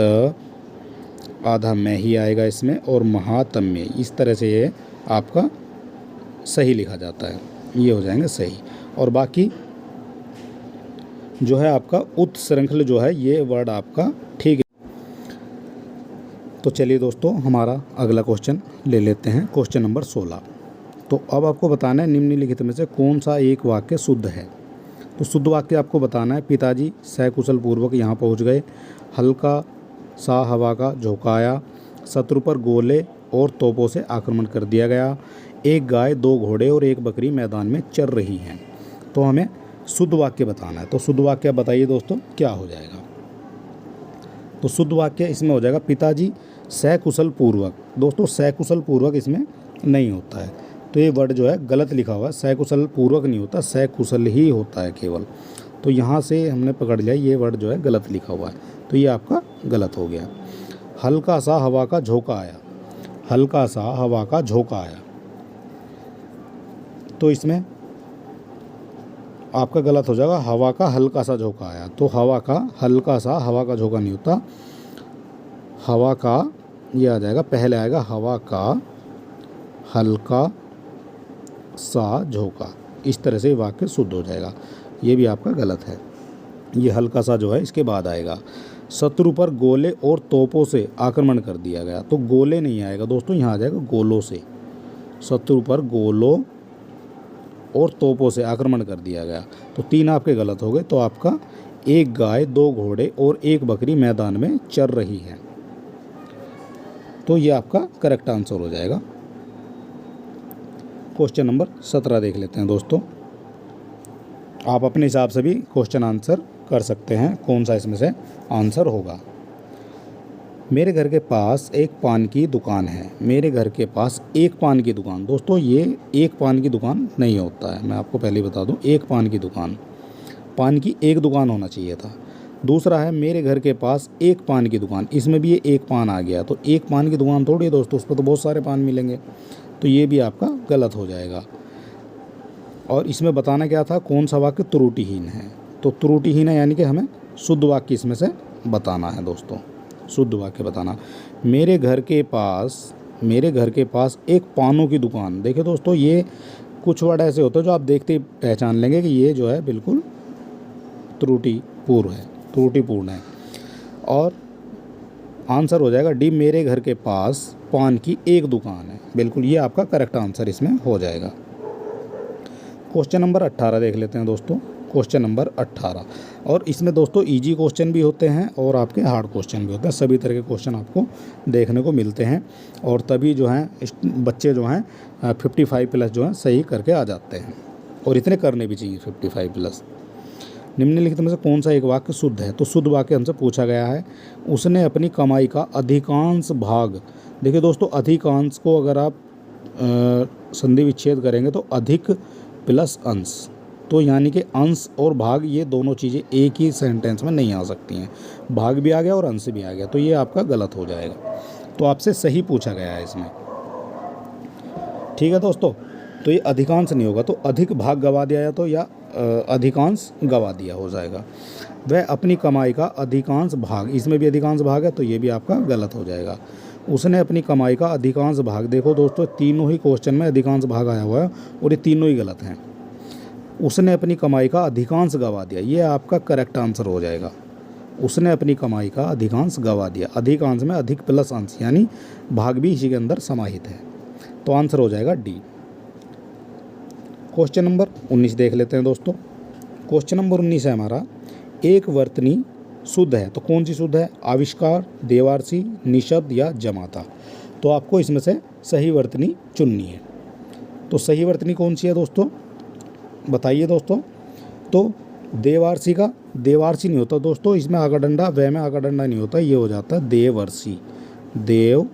Speaker 1: आधा मैं ही आएगा इसमें, और महात्म्य, इस तरह से ये आपका सही लिखा जाता है, ये हो जाएंगे सही। और बाकी जो है आपका उत्श्रृंखल जो है ये वर्ड आपका ठीक है। तो चलिए दोस्तों हमारा अगला क्वेश्चन ले लेते हैं, क्वेश्चन नंबर 16। तो अब आपको बताना है निम्नलिखित में से कौन सा एक वाक्य शुद्ध है। तो शुद्ध वाक्य आपको बताना है, पिताजी सकुशल पूर्वक यहाँ पहुँच गए, हल्का सा हवा का झोंका आया, शत्रु पर गोले और तोपों से आक्रमण कर दिया गया, एक गाय, दो घोड़े और एक बकरी मैदान में चर रही हैं। तो हमें शुद्ध वाक्य बताना है। तो शुद्ध वाक्य बताइए दोस्तों क्या हो जाएगा। तो शुद्ध वाक्य इसमें हो जाएगा पिताजी सकुशल पूर्वक। दोस्तों सकुशल पूर्वक इसमें नहीं होता है, तो ये वर्ड जो है गलत लिखा हुआ है, सकुशल पूर्वक नहीं होता, सकुशल ही होता है केवल। तो यहाँ से हमने पकड़ लिया ये वर्ड जो है गलत लिखा हुआ है, तो ये आपका गलत हो गया। हल्का सा हवा का झोंका आया, हल्का सा हवा का झोंका आया, तो इसमें आपका गलत हो जाएगा, हवा का हल्का सा झोंका आया। तो हवा का हल्का सा, हवा का झोंका नहीं होता, हवा का ये आ जाएगा, पहले आएगा हवा का हल्का सा झोंका, इस तरह से वाक्य शुद्ध हो जाएगा। ये भी आपका गलत है, ये हल्का सा जो है इसके बाद आएगा। शत्रु पर गोले और तोपों से आक्रमण कर दिया गया, तो गोले नहीं आएगा दोस्तों, यहाँ आ जाएगा गोलों से। शत्रु पर गोलों और तोपों से आक्रमण कर दिया गया, तो 3 आपके गलत हो गए। तो आपका एक गाय, 2 घोड़े और एक बकरी मैदान में चर रही है, तो ये आपका करेक्ट आंसर हो जाएगा। क्वेश्चन नंबर 17 देख लेते हैं दोस्तों। आप अपने हिसाब से भी क्वेश्चन आंसर कर सकते हैं कौन सा इसमें से आंसर होगा। मेरे घर के पास एक पान की दुकान है, मेरे घर के पास एक पान की दुकान। दोस्तों ये एक पान की दुकान नहीं होता है, मैं आपको पहले ही बता दूं, एक पान की दुकान, पान की एक दुकान होना चाहिए था। दूसरा है मेरे घर के पास एक पान की दुकान, इसमें भी ये एक पान आ गया, तो एक पान की दुकान थोड़ी है दोस्तों, उस पर तो बहुत सारे पान मिलेंगे, तो ये भी आपका गलत हो जाएगा। और इसमें बताना क्या था, कौन सा वाक्य त्रुटिहीन है। तो त्रुटिहीन है यानी कि हमें शुद्ध वाक्य इसमें से बताना है दोस्तों, शुद्ध वाक्य बताना। मेरे घर के पास एक पानों की दुकान। देखिए दोस्तों ये कुछ वर्ड ऐसे होते हैं जो आप देखते ही पहचान लेंगे कि ये जो है बिल्कुल त्रुटिपूर्ण है। और आंसर हो जाएगा डी, मेरे घर के पास पान की एक दुकान है, बिल्कुल ये आपका करेक्ट आंसर इसमें हो जाएगा। क्वेश्चन नंबर 18 देख लेते हैं दोस्तों, क्वेश्चन नंबर 18। और इसमें दोस्तों इजी क्वेश्चन भी होते हैं और आपके हार्ड क्वेश्चन भी होते हैं, सभी तरह के क्वेश्चन आपको देखने को मिलते हैं, और तभी जो हैं बच्चे जो हैं 55+ जो हैं सही करके आ जाते हैं, और इतने करने भी चाहिए 55+। निम्नलिखित में से कौन सा एक वाक्य शुद्ध है। तो शुद्ध वाक्य हमसे पूछा गया है, उसने अपनी कमाई का अधिकांश भाग। देखिए दोस्तों अधिकांश को अगर आप संधि विच्छेद करेंगे तो अधिक प्लस अंश, तो यानी कि अंश और भाग ये दोनों चीज़ें एक ही सेंटेंस में नहीं आ सकती हैं, भाग भी आ गया और अंश भी आ गया, तो ये आपका गलत हो जाएगा। तो आपसे सही पूछा गया है इसमें, ठीक है दोस्तों। तो ये अधिकांश नहीं होगा, तो अधिक भाग गवा दिया या तो या अधिकांश गवा दिया हो जाएगा। वह अपनी कमाई का अधिकांश भाग, इसमें भी अधिकांश भाग है, तो ये भी आपका गलत हो जाएगा। उसने अपनी कमाई का अधिकांश भाग, देखो दोस्तों तीनों ही क्वेश्चन में अधिकांश भाग आया हुआ है और ये तीनों ही गलत हैं। उसने अपनी कमाई का अधिकांश गवा दिया, ये आपका करेक्ट आंसर हो जाएगा। उसने अपनी कमाई का अधिकांश गवा दिया, अधिकांश में अधिक प्लस अंश यानी भाग भी इसी के अंदर समाहित है, तो आंसर हो जाएगा डी। क्वेश्चन नंबर 19 देख लेते हैं दोस्तों। क्वेश्चन नंबर 19 है हमारा, एक वर्तनी शुद्ध है, तो कौन सी शुद्ध है, आविष्कार, देवारसी, निशब्द या जमाता। तो आपको इसमें से सही वर्तनी चुननी है। तो सही वर्तनी कौन सी है दोस्तों, बताइए दोस्तों। तो देवारसी का देवारसी नहीं होता दोस्तों, इसमें आगा डंडा, वह में आगा डंडा नहीं होता, ये हो जाता है देवर्षि, देव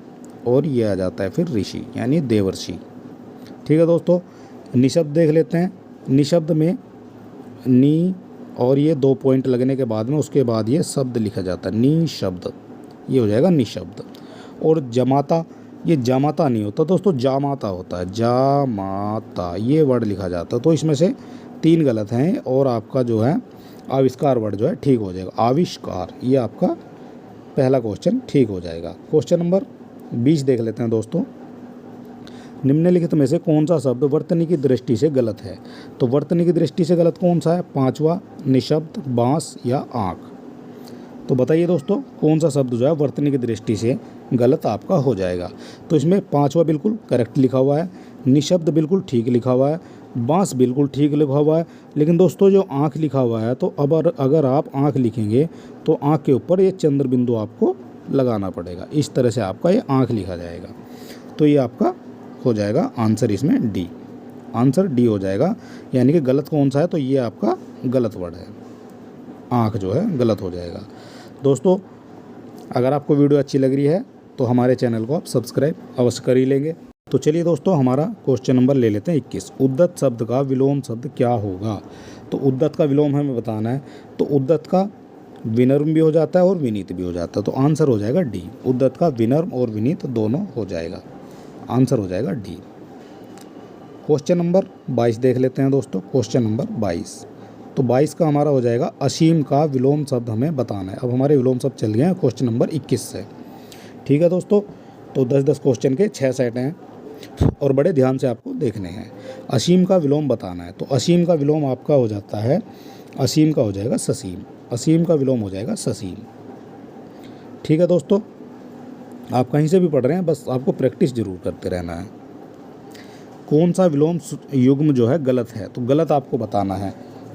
Speaker 1: और ये आ जाता है फिर ऋषि यानी देवर्षि, ठीक है दोस्तों। निशब्द देख लेते हैं, निशब्द में नी और ये 2 पॉइंट लगने के बाद में उसके बाद ये शब्द लिखा जाता है, निशब्द, ये हो जाएगा निशब्द। और जमाता, ये जामाता नहीं होता दोस्तों, जामाता होता है, जामाता ये वर्ड लिखा जाता है, तो इसमें से 3 गलत हैं और आपका जो है आविष्कार वर्ड जो है ठीक हो जाएगा। आविष्कार, ये आपका पहला क्वेश्चन ठीक हो जाएगा। क्वेश्चन नंबर 20 देख लेते हैं दोस्तों। निम्नलिखित में से कौन सा शब्द वर्तनी की दृष्टि से गलत है? तो वर्तनी की दृष्टि से गलत कौन सा है? 5वां, निशब्द, बांस या आँख। तो बताइए दोस्तों, कौन सा शब्द जो है वर्तनी की दृष्टि से गलत आपका हो जाएगा? तो इसमें 5वां बिल्कुल करेक्ट लिखा हुआ है, निशब्द बिल्कुल ठीक लिखा हुआ है, बांस बिल्कुल ठीक लिखा हुआ है। लेकिन दोस्तों जो आँख लिखा हुआ है, तो अब अगर आप आँख लिखेंगे तो आँख के ऊपर ये चंद्र बिंदु आपको लगाना पड़ेगा। इस तरह से आपका ये आँख लिखा जाएगा। तो ये आपका हो जाएगा आंसर इसमें डी। आंसर डी हो जाएगा। यानी कि गलत कौन सा है? तो ये आपका गलत वर्ड है, आँख जो है गलत हो जाएगा। दोस्तों अगर आपको वीडियो अच्छी लग रही है तो हमारे चैनल को आप सब्सक्राइब अवश्य कर ही लेंगे। तो चलिए दोस्तों, हमारा क्वेश्चन नंबर ले लेते हैं 21। उद्दत शब्द का विलोम शब्द क्या होगा? तो उद्दत का विलोम हमें बताना है। तो उद्दत का विनम्र भी हो जाता है और विनीत भी हो जाता है। तो आंसर हो जाएगा डी। उद्दत का विनम्र और विनीत दोनों हो जाएगा। आंसर हो जाएगा डी। क्वेश्चन नंबर 22 देख लेते हैं दोस्तों। क्वेश्चन नंबर 22, तो 22 का हमारा हो जाएगा असीम का विलोम शब्द हमें बताना है। अब हमारे विलोम शब्द चल गए हैं क्वेश्चन नंबर 21 से। ठीक है दोस्तों, तो 10-10 क्वेश्चन के 6 सेट हैं और बड़े ध्यान से आपको देखने हैं। असीम का विलोम बताना है। तो असीम का विलोम आपका हो जाता है, असीम का हो जाएगा ससीम। असीम का विलोम हो जाएगा ससीम। ठीक है दोस्तों, आप कहीं से भी पढ़ रहे हैं, बस आपको प्रैक्टिस जरूर करते रहना है। कौन सा विलोम युग्म जो है गलत है? तो गलत आपको बताना है।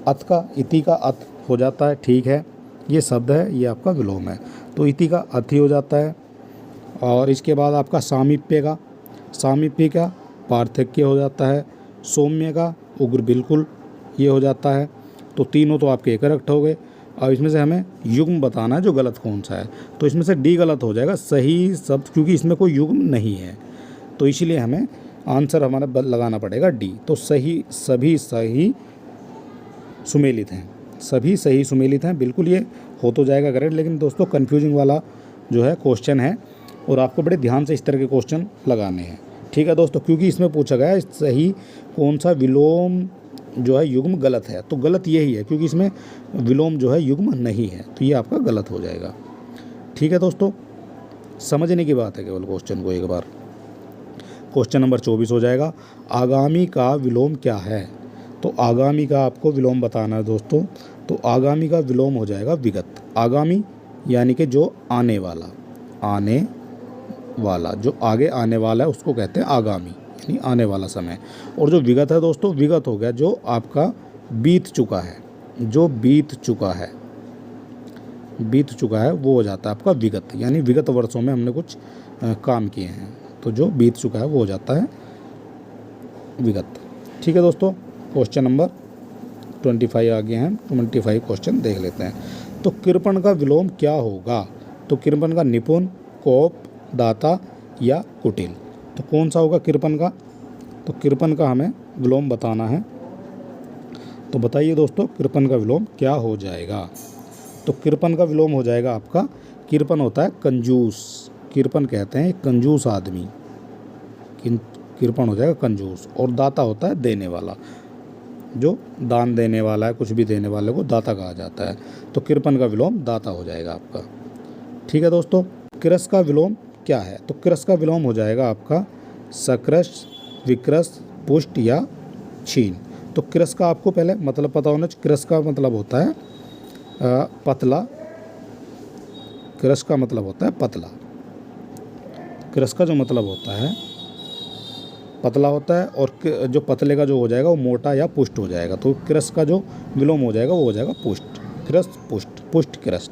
Speaker 1: अत का इति का अत हो जाता है, ठीक है, ये शब्द है, ये आपका विलोम है, तो इति का अति हो जाता है। और इसके बाद आपका सामीप्य का, सामीप्य का पार्थक्य हो जाता है। सौम्य का उग्र बिल्कुल, ये हो जाता है। तो तीनों तो आपके करेक्ट हो गए। अब इसमें से हमें युग्म बताना है जो गलत कौन सा है। तो इसमें से डी गलत हो जाएगा, सही शब्द, क्योंकि इसमें कोई युग्म नहीं है, तो इसीलिए हमें आंसर हमारा लगाना पड़ेगा डी। तो सही, सभी सही सुमेलित हैं, सभी सही सुमेलित हैं, बिल्कुल ये हो तो जाएगा करेक्ट। लेकिन दोस्तों कन्फ्यूजिंग वाला जो है क्वेश्चन है और आपको बड़े ध्यान से इस तरह के क्वेश्चन लगाने हैं। ठीक है दोस्तों, क्योंकि इसमें पूछा गया है सही कौन सा विलोम जो है युग्म गलत है, तो गलत यही है, क्योंकि इसमें विलोम जो है युग्म नहीं है, तो ये आपका गलत हो जाएगा। ठीक है दोस्तों, समझने की बात है केवल क्वेश्चन को एक बार। क्वेश्चन नंबर 24 हो जाएगा, आगामी का विलोम क्या है? तो आगामी का आपको विलोम बताना है दोस्तों। तो आगामी का विलोम हो जाएगा विगत। आगामी यानी कि जो आने वाला, आने वाला, जो आगे आने वाला है उसको कहते हैं आगामी, यानी आने वाला समय। और जो विगत है दोस्तों, विगत हो गया जो आपका बीत चुका है, जो बीत चुका है, बीत चुका है वो हो जाता है आपका विगत, यानी विगत वर्षों में हमने कुछ काम किए हैं, तो जो बीत चुका है वो हो जाता है विगत। ठीक है दोस्तों, क्वेश्चन नंबर 25 आ गए हैं। 25 क्वेश्चन देख लेते हैं। तो कृपण का विलोम क्या होगा? तो कृपण का निपुण, कोप, दाता या कुटिल। तो कौन सा होगा कृपण का? तो कृपण का हमें विलोम बताना है। तो बताइए दोस्तों, कृपण का विलोम क्या हो जाएगा? तो कृपण का विलोम हो जाएगा आपका, कृपण होता है कंजूस, कृपण कहते हैं कंजूस आदमी, कृपण हो जाएगा कंजूस। और दाता होता है देने वाला, जो दान देने वाला है, कुछ भी देने वाले को दाता कहा जाता है। तो कृपण का विलोम दाता हो जाएगा आपका। ठीक है दोस्तों, कृस का विलोम क्या है? तो कृस का विलोम हो जाएगा आपका सकृस, विकृस, पुष्ट या छीन। तो कृस का आपको पहले मतलब पता होना चाहिए। कृस का मतलब होता है पतला, कृस का मतलब होता है पतला, कृस का जो मतलब होता है पतला होता है, और जो पतले का जो हो जाएगा वो मोटा या पुष्ट हो जाएगा। तो कृस का जो विलोम हो जाएगा वो हो जाएगा पुष्ट, कृस पुष्ट, पुष्ट कृष्ट।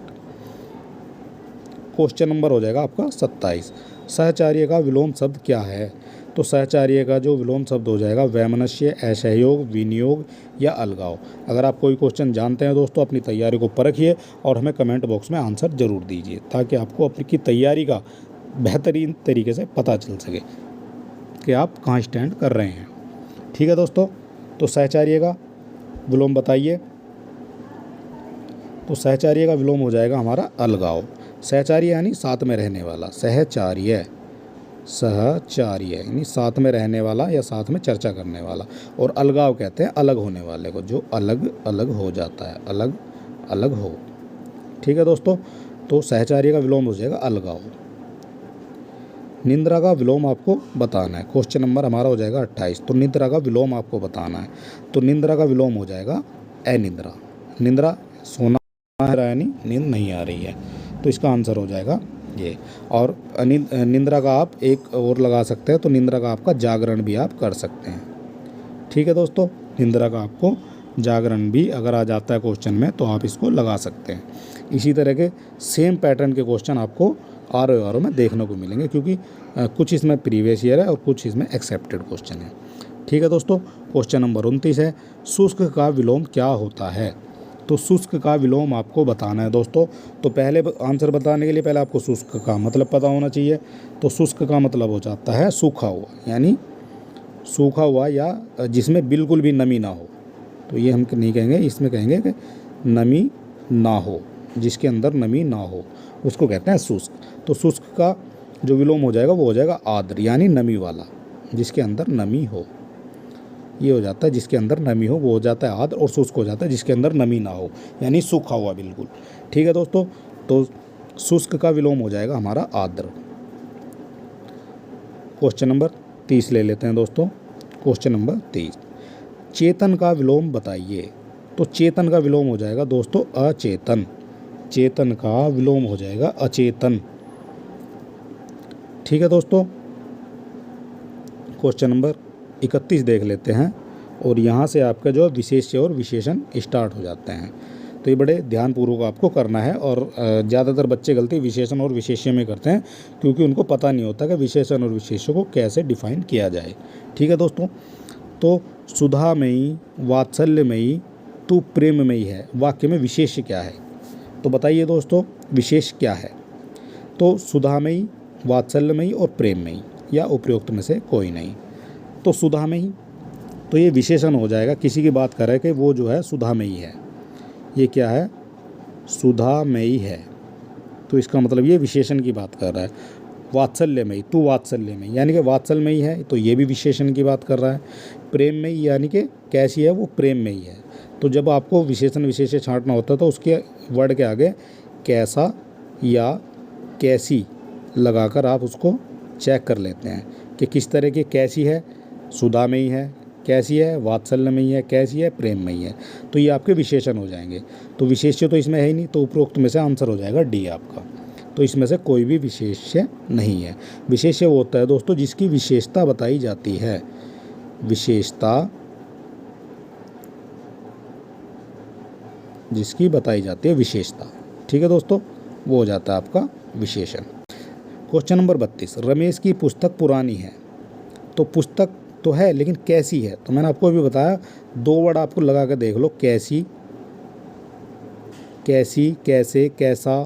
Speaker 1: क्वेश्चन नंबर हो जाएगा आपका 27, सहचार्य का विलोम शब्द क्या है? तो सहचार्य का जो विलोम शब्द हो जाएगा वैमनस्य, असहयोग, विनियोग या अलगाव। अगर आप कोई क्वेश्चन जानते हैं दोस्तों, अपनी तैयारी को परखिए और हमें कमेंट बॉक्स में आंसर जरूर दीजिए, ताकि आपको अपनी तैयारी का बेहतरीन तरीके से पता चल सके कि आप कहाँ स्टैंड कर रहे हैं। ठीक है दोस्तों, तो सहचार्य का विलोम बताइए। तो सहचार्य का विलोम हो जाएगा हमारा अलगाव। सहचार्य यानी साथ में रहने वाला, सहचार्य, सहचार्य यानी साथ में रहने वाला या साथ में चर्चा करने वाला। और अलगाव कहते हैं अलग होने वाले को, जो अलग अलग हो जाता है, अलग अलग हो। ठीक है दोस्तों, तो सहचार्य का विलोम हो जाएगा अलगाव। निद्रा का विलोम आपको बताना है। क्वेश्चन नंबर हमारा हो जाएगा 28। तो निद्रा का विलोम आपको बताना है। तो निद्रा का विलोम हो जाएगा अनिद्रा। निद्रा सोना है यानी नींद नहीं आ रही है, तो इसका आंसर हो जाएगा ये। और निद्रा का आप एक और लगा सकते हैं, तो निद्रा का आपका जागरण भी आप कर सकते हैं। ठीक है दोस्तों, निद्रा का आपको जागरण भी अगर आ जाता है क्वेश्चन में तो आप इसको लगा सकते हैं। इसी तरह के सेम पैटर्न के क्वेश्चन आपको आर में देखने को मिलेंगे, क्योंकि कुछ इसमें प्रीवियस ईयर है और कुछ इसमें एक्सेप्टेड क्वेश्चन है। ठीक है दोस्तों, क्वेश्चन नंबर 29 है, शुष्क का विलोम क्या होता है। तो शुष्क का विलोम आपको बताना है दोस्तों। तो पहले आंसर बताने के लिए पहले आपको शुष्क का मतलब पता होना चाहिए। तो शुष्क का मतलब हो जाता है सूखा हुआ, यानी सूखा हुआ या जिसमें बिल्कुल भी नमी ना हो। तो ये हम नहीं कहेंगे, इसमें कहेंगे कि नमी ना हो, जिसके अंदर नमी ना हो, उसको कहते हैं शुष्क। तो शुष्क का जो विलोम हो जाएगा वो हो जाएगा आर्द्र, यानी नमी वाला, जिसके अंदर नमी हो। ये हो जाता है जिसके अंदर नमी हो, वो हो जाता है आर्द्र। और शुष्क हो जाता है जिसके अंदर नमी ना हो, यानी सूखा हुआ बिल्कुल। ठीक है दोस्तों, तो शुष्क का विलोम हो जाएगा हमारा आर्द्र। क्वेश्चन नंबर 30 ले लेते हैं दोस्तों। क्वेश्चन नंबर 30, चेतन का विलोम बताइए। तो चेतन का विलोम हो जाएगा दोस्तों अचेतन। चेतन का विलोम हो जाएगा अचेतन। ठीक है दोस्तों, क्वेश्चन नंबर 31 देख लेते हैं। और यहाँ से आपका जो विशेष्य और विशेषण स्टार्ट हो जाते हैं। तो ये बड़े ध्यानपूर्वक आपको करना है। और ज़्यादातर बच्चे गलती विशेषण और विशेष्य में करते हैं, क्योंकि उनको पता नहीं होता कि विशेषण और विशेष्य को कैसे डिफाइन किया जाए। ठीक है दोस्तों, तो सुधामयी वात्सल्यमयी तू प्रेममयी है, वाक्य में विशेष्य क्या है। तो बताइए दोस्तों विशेष क्या है। तो सुधामयी, वात्सल्यमयी और प्रेममयी, या उपरोक्त में से कोई नहीं। तो सुधामयी, तो ये विशेषण हो जाएगा, किसी की बात कर रहा है कि वो जो है सुधामयी है। ये क्या है, सुधामयी है, तो इसका मतलब ये विशेषण की बात कर रहा है। वात्सल्यमयी, तू वात्सल्यमयी, यानी कि वात्सल्यमयी है, तो ये भी विशेषण की बात कर रहा है। प्रेममयी यानी कि कैसी है, वो प्रेममयी है। तो जब आपको विशेषण विशेष्य छांटना होता है तो उसके वर्ड के आगे कैसा या कैसी लगाकर आप उसको चेक कर लेते हैं कि किस तरह की कैसी है, सुधामयी है, कैसी है, वात्सल्यमयी है, कैसी है, प्रेममयी है। तो ये आपके विशेषण हो जाएंगे। तो विशेष्य तो इसमें है ही नहीं, तो उपरोक्त में से आंसर हो जाएगा डी आपका। तो इसमें से कोई भी विशेष्य नहीं है। विशेष्य वो होता है दोस्तों जिसकी विशेषता बताई जाती है। विशेषता जिसकी बताई जाती है विशेषता। ठीक है दोस्तों, वो हो जाता है आपका विशेषण। क्वेश्चन नंबर 32, रमेश की पुस्तक पुरानी है। तो पुस्तक तो है लेकिन कैसी है। तो मैंने आपको अभी बताया, दो वर्ड आपको लगा कर देख लो, कैसी, कैसी, कैसे, कैसा।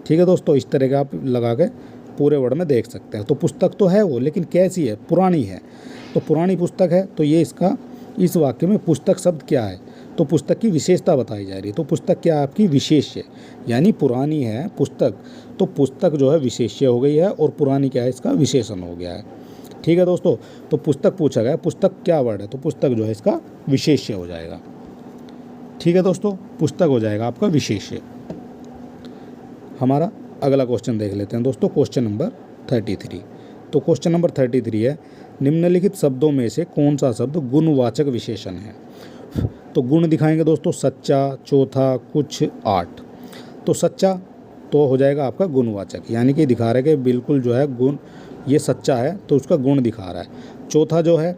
Speaker 1: ठीक है दोस्तों, इस तरह का आप लगा के पूरे वर्ड में देख सकते हैं। तो पुस्तक तो है वो, लेकिन कैसी है, पुरानी है। तो पुरानी पुस्तक है, तो ये इसका इस वाक्य में पुस्तक शब्द क्या है, तो पुस्तक की विशेषता बताई जा रही है। तो पुस्तक क्या है आपकी, विशेष्य, यानी पुरानी है पुस्तक, तो पुस्तक जो है विशेष्य हो गई है और पुरानी क्या है, इसका विशेषण हो गया है। ठीक है दोस्तों, तो पुस्तक पूछा गया, पुस्तक क्या वर्ड है, तो पुस्तक जो है इसका विशेष्य हो जाएगा। ठीक है दोस्तों, पुस्तक हो जाएगा आपका विशेष्य। हमारा अगला क्वेश्चन देख लेते हैं दोस्तों, क्वेश्चन नंबर 33। तो क्वेश्चन नंबर 33 है, निम्नलिखित शब्दों में से कौन सा शब्द गुणवाचक विशेषण है। तो गुण दिखाएंगे दोस्तों, सच्चा, चौथा, कुछ, आठ। तो सच्चा तो हो जाएगा आपका गुणवाचक, यानी कि दिखा रहा है कि बिल्कुल जो है गुण, ये सच्चा है तो उसका गुण दिखा रहा है। चौथा जो है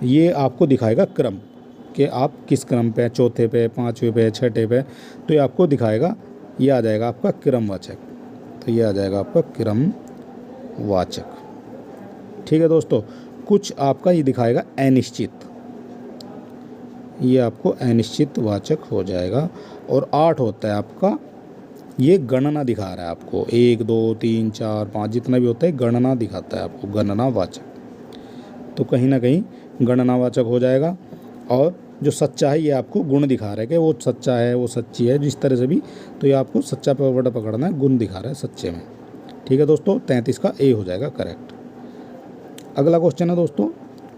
Speaker 1: ये आपको दिखाएगा क्रम, कि आप किस क्रम पे, चौथे पे, पाँचवें पे, छठे पे, तो ये आपको दिखाएगा, ये आ जाएगा आपका क्रमवाचक। तो ये आ जाएगा आपका क्रमवाचक। ठीक है दोस्तों, कुछ आपका ये दिखाएगा अनिश्चित, ये आपको अनिश्चित वाचक हो जाएगा। और 8 होता है आपका, ये गणना दिखा रहा है आपको, 1 2 3 4 5 जितना भी होता है गणना दिखाता है आपको, गणनावाचक। तो कहीं ना कहीं गणनावाचक हो जाएगा। और जो सच्चा है ये आपको गुण दिखा रहा है कि वो सच्चा है, वो सच्ची है, जिस तरह से भी, तो ये आपको सच्चा वर्ड पकड़ना है, गुण दिखा रहा है सच्चे में। ठीक है दोस्तों, 33 का ए हो जाएगा करेक्ट। अगला क्वेश्चन है दोस्तों,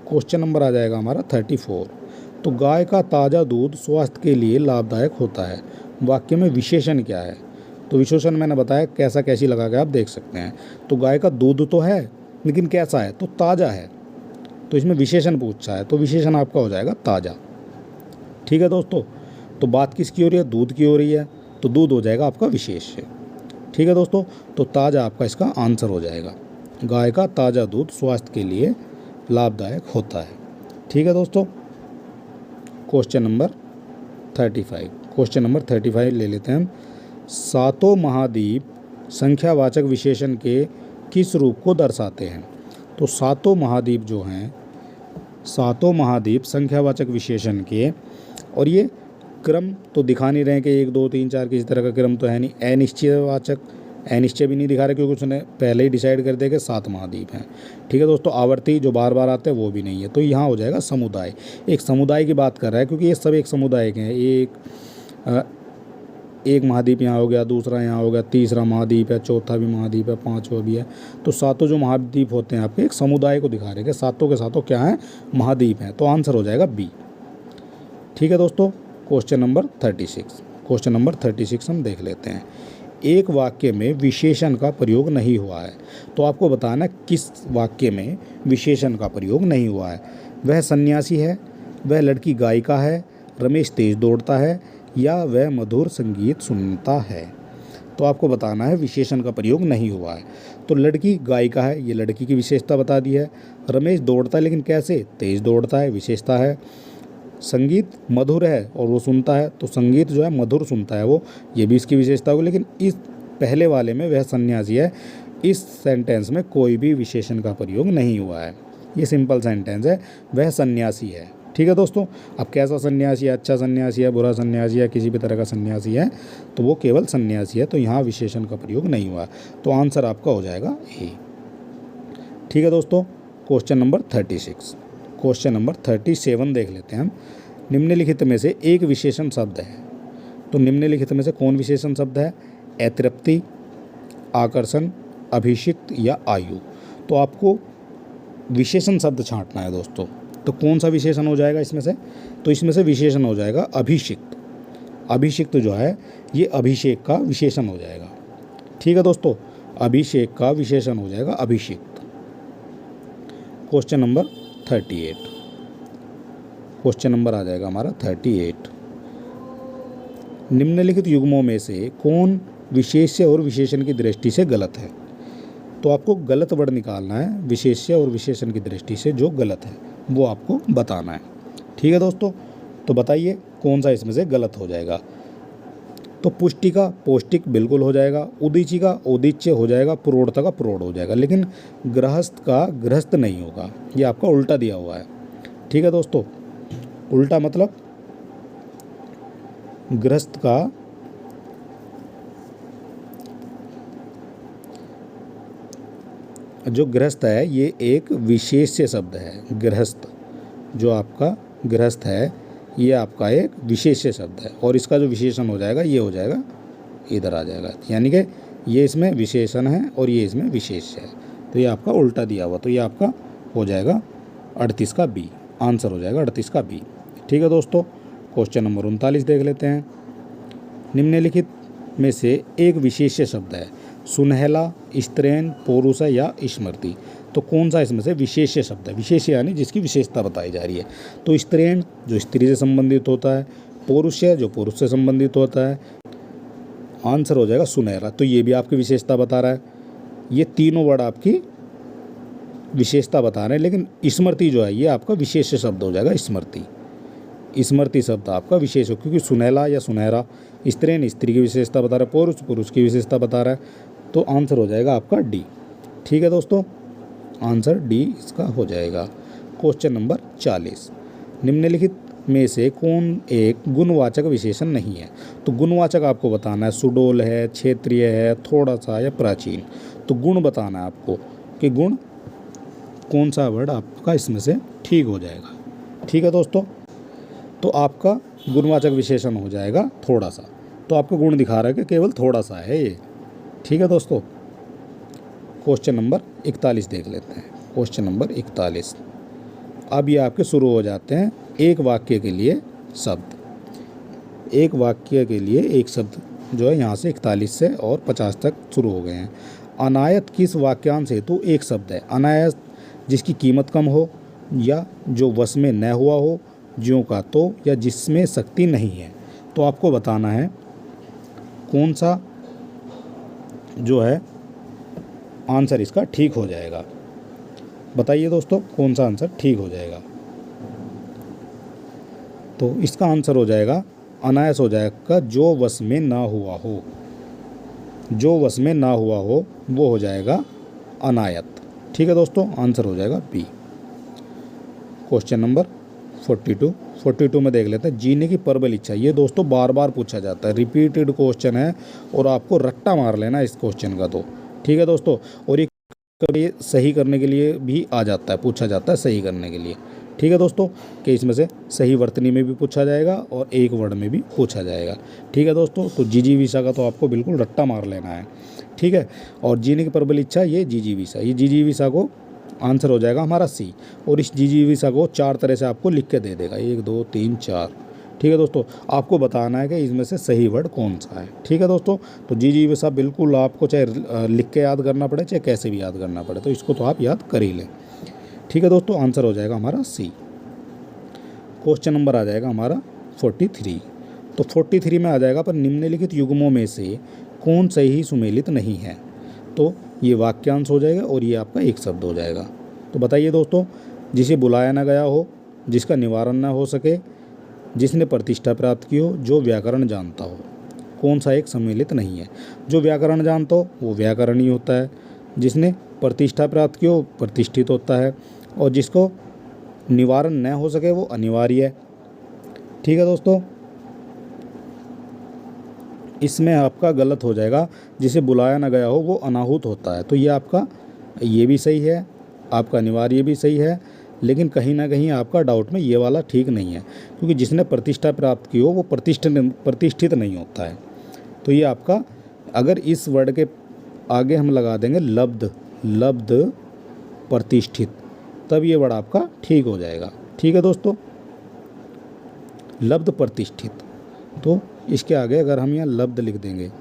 Speaker 1: क्वेश्चन नंबर आ जाएगा हमारा 34। तो गाय का ताज़ा दूध स्वास्थ्य के लिए लाभदायक होता है, वाक्य में विशेषण क्या है? तो विशेषण मैंने बताया कैसा कैसी लगा के आप देख सकते हैं। तो गाय का दूध तो है लेकिन कैसा है? तो ताज़ा है। तो इसमें विशेषण पूछा है, तो विशेषण आपका हो जाएगा ताज़ा। ठीक है दोस्तों, तो बात किसकी हो रही है? दूध की हो रही है, तो दूध हो जाएगा आपका विशेष्य। ठीक है दोस्तों, तो ताज़ा आपका इसका आंसर हो जाएगा। गाय का ताज़ा दूध स्वास्थ्य के लिए लाभदायक होता है। ठीक है दोस्तों, क्वेश्चन नंबर 35। क्वेश्चन नंबर 35 ले लेते हैं हम। सातों महाद्वीप संख्यावाचक विशेषण के किस रूप को दर्शाते हैं? तो सातों महाद्वीप जो हैं, सातों महाद्वीप संख्यावाचक विशेषण के, और ये क्रम तो दिखा नहीं रहे कि 1 2 3 4 किसी तरह का क्रम तो है नहीं। अनिश्चयवाचक, अनिश्चय भी नहीं दिखा रहे क्योंकि उसने पहले ही डिसाइड कर दिया कि 7 महाद्वीप हैं। ठीक है दोस्तों, आवर्ती जो बार बार आते हैं वो भी नहीं है। तो यहाँ हो जाएगा समुदाय। एक समुदाय की बात कर रहा है क्योंकि ये सब एक समुदाय के हैं। एक महाद्वीप यहाँ हो गया, दूसरा यहाँ हो गया, तीसरा महाद्वीप है, चौथा भी महाद्वीप है, पांचवा भी है। तो सातों जो महाद्वीप होते हैं आपके एक समुदाय को दिखा रहे हैं कि सातों के सातों क्या हैं? महाद्वीप हैं। तो आंसर हो जाएगा बी। ठीक है दोस्तों, क्वेश्चन नंबर 36। क्वेश्चन नंबर 36 हम देख लेते हैं। एक वाक्य में विशेषण का प्रयोग नहीं हुआ है, तो आपको बताना किस वाक्य में विशेषण का प्रयोग नहीं हुआ है। वह सन्यासी है, वह लड़की गायिका है, रमेश तेज दौड़ता है, या वह मधुर संगीत सुनता है। तो आपको बताना है विशेषण का प्रयोग नहीं हुआ है। तो लड़की गायिका है, ये लड़की की विशेषता बता दी है। रमेश दौड़ता है लेकिन कैसे? तेज दौड़ता है, विशेषता है। संगीत मधुर है और वो सुनता है, तो संगीत जो है मधुर सुनता है वो, ये भी इसकी विशेषता होगी। लेकिन इस पहले वाले में वह सन्यासी है, इस सेंटेंस में कोई भी विशेषण का प्रयोग नहीं हुआ है। ये सिंपल सेंटेंस है, वह सन्यासी है। ठीक है दोस्तों, अब कैसा सन्यासी है? अच्छा सन्यासी है, बुरा सन्यासी है, किसी भी तरह का सन्यासी है, तो वो केवल सन्यासी है। तो यहाँ विशेषण का प्रयोग नहीं हुआ, तो आंसर आपका हो जाएगा ए। ठीक है दोस्तों, क्वेश्चन नंबर 36। क्वेश्चन नंबर 37 देख लेते हैं हम। निम्नलिखित में से एक विशेषण शब्द है, तो निम्नलिखित में से कौन विशेषण शब्द है? अतृप्ति, आकर्षण, अभिषिक्त या आयु। तो आपको विशेषण शब्द छांटना है दोस्तों। तो कौन सा विशेषण हो जाएगा इसमें से? तो इसमें से विशेषण हो जाएगा अभिषिक्त। अभिषिक्त जो है ये अभिषेक का विशेषण हो जाएगा। ठीक है दोस्तों, अभिषेक का विशेषण हो जाएगा अभिषिक्त। Question number 38। क्वेश्चन नंबर आ जाएगा हमारा 38। निम्नलिखित युग्मों में से कौन विशेष्य और विशेषण की दृष्टि से गलत है? तो आपको गलत वर्ड निकालना है, विशेष्य और विशेषण की दृष्टि से जो गलत है वो आपको बताना है। ठीक है दोस्तों, तो बताइए कौन सा इसमें से गलत हो जाएगा। तो पुष्टि का पौष्टिक बिल्कुल हो जाएगा, उदीची का औदीच्य हो जाएगा, प्रौढ़ता का प्रौढ़ हो जाएगा, लेकिन गृहस्थ का गृहस्थ नहीं होगा। ये आपका उल्टा दिया हुआ है। ठीक है दोस्तों, उल्टा मतलब गृहस्थ का जो गृहस्थ है ये एक विशेष्य शब्द है। गृहस्थ जो आपका गृहस्थ है ये आपका एक विशेष्य शब्द है, और इसका जो विशेषण हो जाएगा ये हो जाएगा इधर आ जाएगा। यानी कि ये इसमें विशेषण है और ये इसमें विशेष्य है। तो ये आपका उल्टा दिया हुआ, तो ये आपका हो जाएगा 38 का बी। आंसर हो जाएगा 38 का बी। ठीक है दोस्तों, क्वेश्चन नंबर 39 देख लेते हैं। निम्नलिखित में से एक विशेष्य शब्द है, सुनहला, स्त्रैण, पौरुष या स्मृति। तो कौन सा इसमें से विशेष्य शब्द है? विशेष्य यानी जिसकी विशेषता बताई जा रही है। तो स्त्रीण जो स्त्री से संबंधित होता है, पौरुष जो पुरुष से संबंधित होता है। आंसर हो जाएगा सुनहरा। तो ये भी आपकी विशेषता बता रहा है। ये तीनों वर्ड आपकी विशेषता बता रहे हैं, लेकिन स्मृति जो है ये आपका विशेष्य शब्द हो जाएगा। स्मृति, स्मृति शब्द आपका विशेष हो, क्योंकि सुनहला या सुनहरा, स्त्रीण स्त्री की विशेषता बता रहा है, पौरुष पुरुष की विशेषता बता रहा है। तो आंसर हो जाएगा आपका डी। ठीक है दोस्तों, आंसर डी इसका हो जाएगा। Question number 40। निम्नलिखित में से कौन एक गुणवाचक विशेषण नहीं है? तो गुणवाचक आपको बताना है, सुडौल है, क्षेत्रीय है, थोड़ा सा या प्राचीन। तो गुण बताना है आपको कि गुण कौन सा वर्ड आपका इसमें से ठीक हो जाएगा। ठीक है दोस्तों, तो आपका गुणवाचक विशेषण हो जाएगा थोड़ा सा। तो आपको गुण दिखा रहा है कि केवल थोड़ा सा है ये। ठीक है दोस्तों, क्वेश्चन नंबर 41 देख लेते हैं। Question number 41। अब ये आपके शुरू हो जाते हैं एक वाक्य के लिए शब्द। एक वाक्य के लिए एक शब्द जो है यहाँ से 41 से और 50 तक शुरू हो गए हैं। अनायत किस वाक्यांश हेतु एक शब्द है? अनायत जिसकी कीमत कम हो, या जो वश में न हुआ हो, ज्यों का तो, या जिसमें शक्ति नहीं है। तो आपको बताना है कौन सा जो है आंसर इसका ठीक हो जाएगा। बताइए दोस्तों कौन सा आंसर ठीक हो जाएगा। तो इसका आंसर हो जाएगा अनायास हो जाएगा जो वश में ना हुआ हो। जो वश में ना हुआ हो वो हो जाएगा अनायत। ठीक है दोस्तों, आंसर हो जाएगा बी। क्वेश्चन नंबर 42 में देख लेते हैं। जीने की प्रबल इच्छा, ये दोस्तों बार बार पूछा जाता है, रिपीटेड क्वेश्चन है और आपको रट्टा मार लेना इस क्वेश्चन का। तो ठीक है दोस्तों, और ये कभी सही करने के लिए भी आ जाता है, पूछा जाता है सही करने के लिए। ठीक है दोस्तों, कि इसमें से सही वर्तनी में भी पूछा जाएगा और एक वर्ड में भी पूछा जाएगा। ठीक है दोस्तों, तो जिजीविषा का तो आपको बिल्कुल रट्टा मार लेना है। ठीक है, और जीने की प्रबल इच्छा ये जिजीविषा, ये जिजीविषा को आंसर हो जाएगा हमारा सी। और इस जिजीविषा को 4 तरह से आपको लिख के दे देगा, 1 2 3 4। ठीक है दोस्तों, आपको बताना है कि इसमें से सही वर्ड कौन सा है। ठीक है दोस्तों, तो जिजीविषा बिल्कुल आपको चाहे लिख के याद करना पड़े चाहे कैसे भी याद करना पड़े, तो इसको तो आप याद कर ही लें। ठीक है दोस्तों, आंसर हो जाएगा हमारा सी। क्वेश्चन नंबर आ जाएगा हमारा 43। तो 43 में आ जाएगा पर निम्नलिखित युग्मों में से कौन सही सुमेलित नहीं है। तो ये वाक्यांश हो जाएगा और ये आपका एक शब्द हो जाएगा। तो बताइए दोस्तों, जिसे बुलाया ना गया हो, जिसका निवारण ना हो सके, जिसने प्रतिष्ठा प्राप्त की हो, जो व्याकरण जानता हो, कौन सा एक सम्मिलित नहीं है। जो व्याकरण जानता हो वो व्याकरण ही होता है, जिसने प्रतिष्ठा प्राप्त की हो प्रतिष्ठित होता है, और जिसको निवारण न हो सके वो अनिवार्य है। ठीक है दोस्तों, इसमें आपका गलत हो जाएगा, जिसे बुलाया ना गया हो वो अनाहुत होता है। तो ये आपका ये भी सही है, आपका अनिवार्य भी सही है, लेकिन कहीं ना कहीं आपका डाउट में ये वाला ठीक नहीं है, क्योंकि जिसने प्रतिष्ठा प्राप्त की हो वो प्रतिष्ठित नहीं होता है। तो ये आपका, अगर इस वर्ड के आगे हम लगा देंगे लब्ध प्रतिष्ठित, तब ये वर्ड आपका ठीक हो जाएगा। ठीक है दोस्तों, लब्ध प्रतिष्ठित, तो इसके आगे अगर हम यहाँ लब्ध लिख देंगे,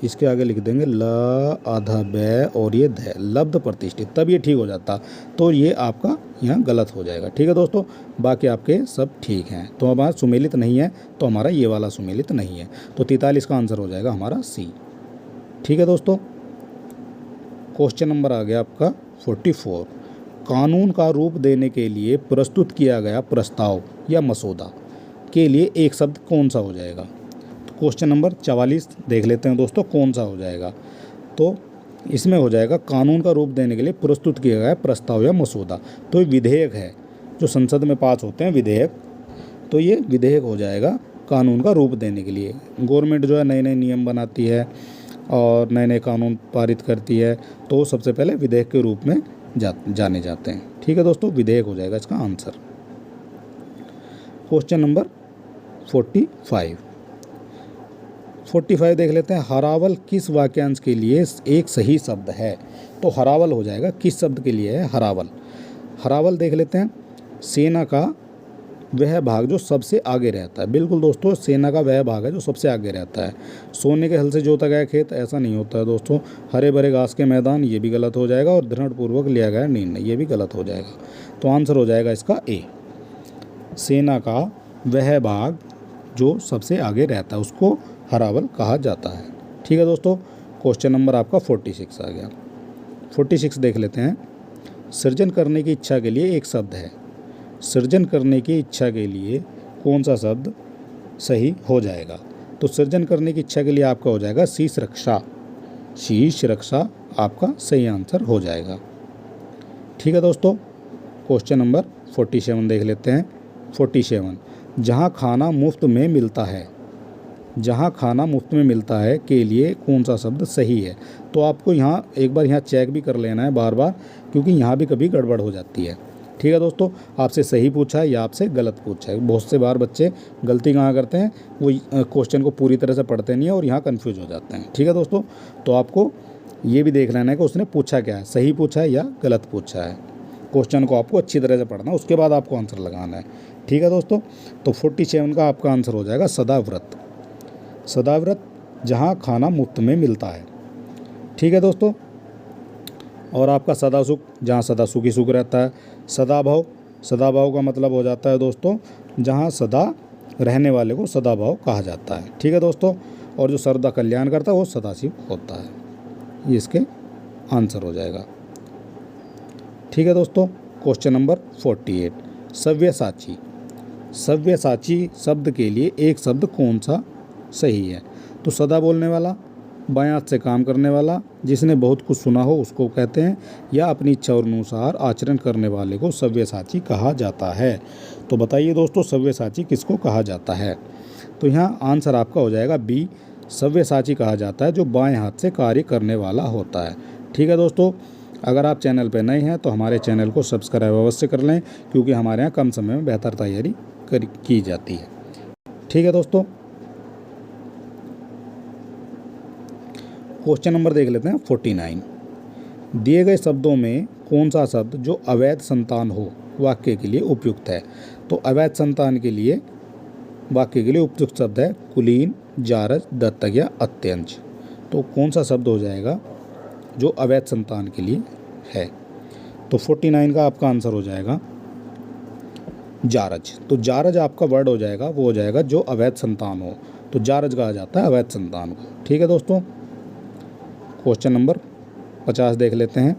Speaker 1: इसके आगे लिख देंगे ल आधा बै और ये ध, लब्ध प्रतिष्ठित, तब ये ठीक हो जाता। तो ये आपका यहाँ गलत हो जाएगा। ठीक है दोस्तों, बाकी आपके सब ठीक हैं। तो हमारा सुमेलित नहीं है, तो हमारा ये वाला सुमेलित नहीं है। तो 43 का आंसर हो जाएगा हमारा सी। ठीक है दोस्तों, क्वेश्चन नंबर आ गया आपका 44। कानून का रूप देने के लिए प्रस्तुत किया गया प्रस्ताव या मसौदा के लिए एक शब्द कौन सा हो जाएगा। तो क्वेश्चन नंबर 44 देख लेते हैं दोस्तों, कौन सा हो जाएगा। तो इसमें हो जाएगा कानून का रूप देने के लिए प्रस्तुत किया गया प्रस्ताव या मसौदा। तो ये विधेयक है, जो संसद में पास होते हैं विधेयक, तो ये विधेयक हो जाएगा कानून का रूप देने के लिए। गवर्नमेंट जो है नए नए नियम बनाती है और नए नए कानून पारित करती है, तो सबसे पहले विधेयक के रूप में जाने जाते हैं। ठीक है दोस्तों, विधेयक हो जाएगा इसका आंसर। क्वेश्चन नंबर 45 देख लेते हैं। हरावल किस वाक्यांश के लिए एक सही शब्द है। तो हरावल हो जाएगा किस शब्द के लिए है हरावल। हरावल देख लेते हैं, सेना का वह भाग जो सबसे आगे रहता है। बिल्कुल दोस्तों, सेना का वह भाग है जो सबसे आगे रहता है। सोने के हल से जोता गया खेत, ऐसा नहीं होता है दोस्तों। हरे भरे घास के मैदान, ये भी गलत हो जाएगा। और दृढ़पूर्वक लिया गया निर्णय, ये भी गलत हो जाएगा। तो आंसर हो जाएगा इसका ए। सेना का वह भाग जो सबसे आगे रहता है उसको हरावल कहा जाता है। ठीक है दोस्तों, क्वेश्चन नंबर आपका 46 आ गया। 46 देख लेते हैं। सृजन करने की इच्छा के लिए एक शब्द है। सृजन करने की इच्छा के लिए कौन सा शब्द सही हो जाएगा। तो सृजन करने की इच्छा के लिए आपका हो जाएगा शीश रक्षा। शीश रक्षा आपका सही आंसर हो जाएगा। ठीक है दोस्तों, क्वेश्चन नंबर 47 देख लेते हैं। 47, जहाँ खाना मुफ्त में मिलता है, जहाँ खाना मुफ्त में मिलता है के लिए कौन सा शब्द सही है। तो आपको यहाँ एक बार यहाँ चेक भी कर लेना है बार बार, क्योंकि यहाँ भी कभी गड़बड़ हो जाती है। ठीक है दोस्तों, आपसे सही पूछा है या आपसे गलत पूछा है। बहुत से बार बच्चे गलती कहाँ करते हैं, वो क्वेश्चन को पूरी तरह से पढ़ते नहीं है और यहाँ कंफ्यूज हो जाते हैं। ठीक है दोस्तों, तो आपको ये भी देख लेना है कि उसने पूछा क्या है, सही पूछा है या गलत पूछा है। क्वेश्चन को आपको अच्छी तरह से पढ़ना है, उसके बाद आपको आंसर लगाना है। ठीक है दोस्तों, तो 47 का आपका आंसर हो जाएगा सदाव्रत। सदाव्रत जहाँ खाना मुफ्त में मिलता है। ठीक है दोस्तों, और आपका सदासुख, जहाँ सदा सुखी सुख रहता है। सदाभाव, सदाभाव का मतलब हो जाता है दोस्तों जहाँ सदा रहने वाले को सदाभाव कहा जाता है। ठीक है दोस्तों, और जो सर्वदा कल्याण करता है वो सदाशिव होता है। ये इसके आंसर हो जाएगा। ठीक है दोस्तों, क्वेश्चन नंबर 48, सव्यसाची। सव्यसाची शब्द के लिए एक शब्द कौन सा सही है? तो सदा बोलने वाला, बाएं हाथ से काम करने वाला, जिसने बहुत कुछ सुना हो उसको कहते हैं, या अपनी इच्छा और अनुसार आचरण करने वाले को सव्यसाची कहा जाता है। तो बताइए दोस्तों, सव्यसाची किसको कहा जाता है? तो यहाँ आंसर आपका हो जाएगा बी, सव्यसाची कहा जाता है जो बाएं हाथ से कार्य करने वाला होता है। ठीक है दोस्तों, अगर आप चैनल पर नए हैं तो हमारे चैनल को सब्सक्राइब अवश्य कर लें, क्योंकि हमारे यहाँ कम समय में बेहतर तैयारी की जाती है। ठीक है दोस्तों, क्वेश्चन नंबर देख लेते हैं 49। दिए गए शब्दों में कौन सा शब्द जो अवैध संतान हो वाक्य के लिए उपयुक्त है? तो अवैध संतान के लिए वाक्य के लिए उपयुक्त शब्द है कुलीन, जारज, दत्तक या अत्यंश। तो कौन सा शब्द हो जाएगा जो अवैध संतान के लिए है? तो 49 का आपका आंसर हो जाएगा जारज। तो जारज आपका वर्ड हो जाएगा, वो हो जाएगा जो अवैध संतान हो, तो जारज कहा जाता है अवैध संतान को। ठीक है दोस्तों, क्वेश्चन नंबर 50 देख लेते हैं।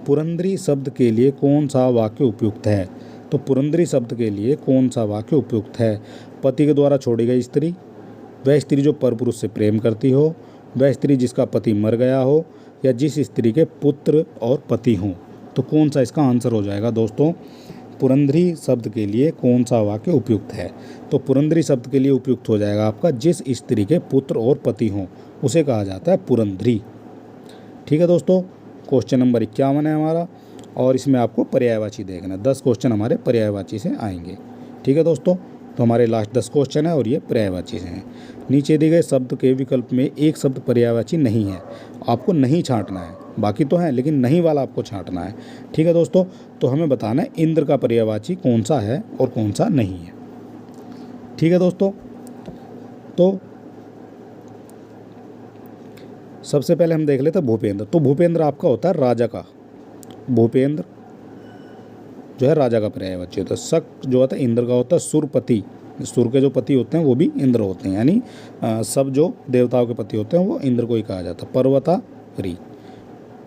Speaker 1: पुरंदरी शब्द के लिए कौन सा वाक्य उपयुक्त है? तो पुरंदरी शब्द के लिए कौन सा वाक्य उपयुक्त है? पति के द्वारा छोड़ी गई स्त्री, वह स्त्री जो परपुरुष से प्रेम करती हो, वह स्त्री जिसका पति मर गया हो, या जिस स्त्री के पुत्र और पति हों। तो कौन सा इसका आंसर हो जाएगा दोस्तों? पुरंदरी शब्द के लिए कौन सा वाक्य उपयुक्त है? तो पुरंदरी शब्द के लिए उपयुक्त हो जाएगा आपका जिस स्त्री के पुत्र और पति हों, उसे कहा जाता है पुरंदरी। ठीक है दोस्तों, क्वेश्चन नंबर 51 है हमारा, और इसमें आपको पर्यायवाची देखना है। 10 क्वेश्चन हमारे पर्यायवाची से आएंगे। ठीक है दोस्तों, तो हमारे लास्ट 10 क्वेश्चन है और ये पर्यायवाची से हैं। नीचे दिए गए शब्द के विकल्प में एक शब्द पर्यायवाची नहीं है, आपको नहीं छांटना है। बाकी तो है लेकिन नहीं वाला आपको छांटना है। ठीक है दोस्तों, तो हमें बताना है इंद्र का पर्यायवाची कौन सा है और कौन सा नहीं है। ठीक है दोस्तों, तो सबसे पहले हम देख लेते हैं भूपेंद्र। तो भूपेंद्र आपका होता है राजा का, भूपेंद्र जो है राजा का पर्यायवाची होता है। शक जो होता है इंद्र का होता है सुरपति, सुर के जो पति होते हैं वो भी इंद्र होते हैं, यानी सब जो देवताओं के पति होते हैं वो इंद्र को ही कहा जाता है। पर्वतारी,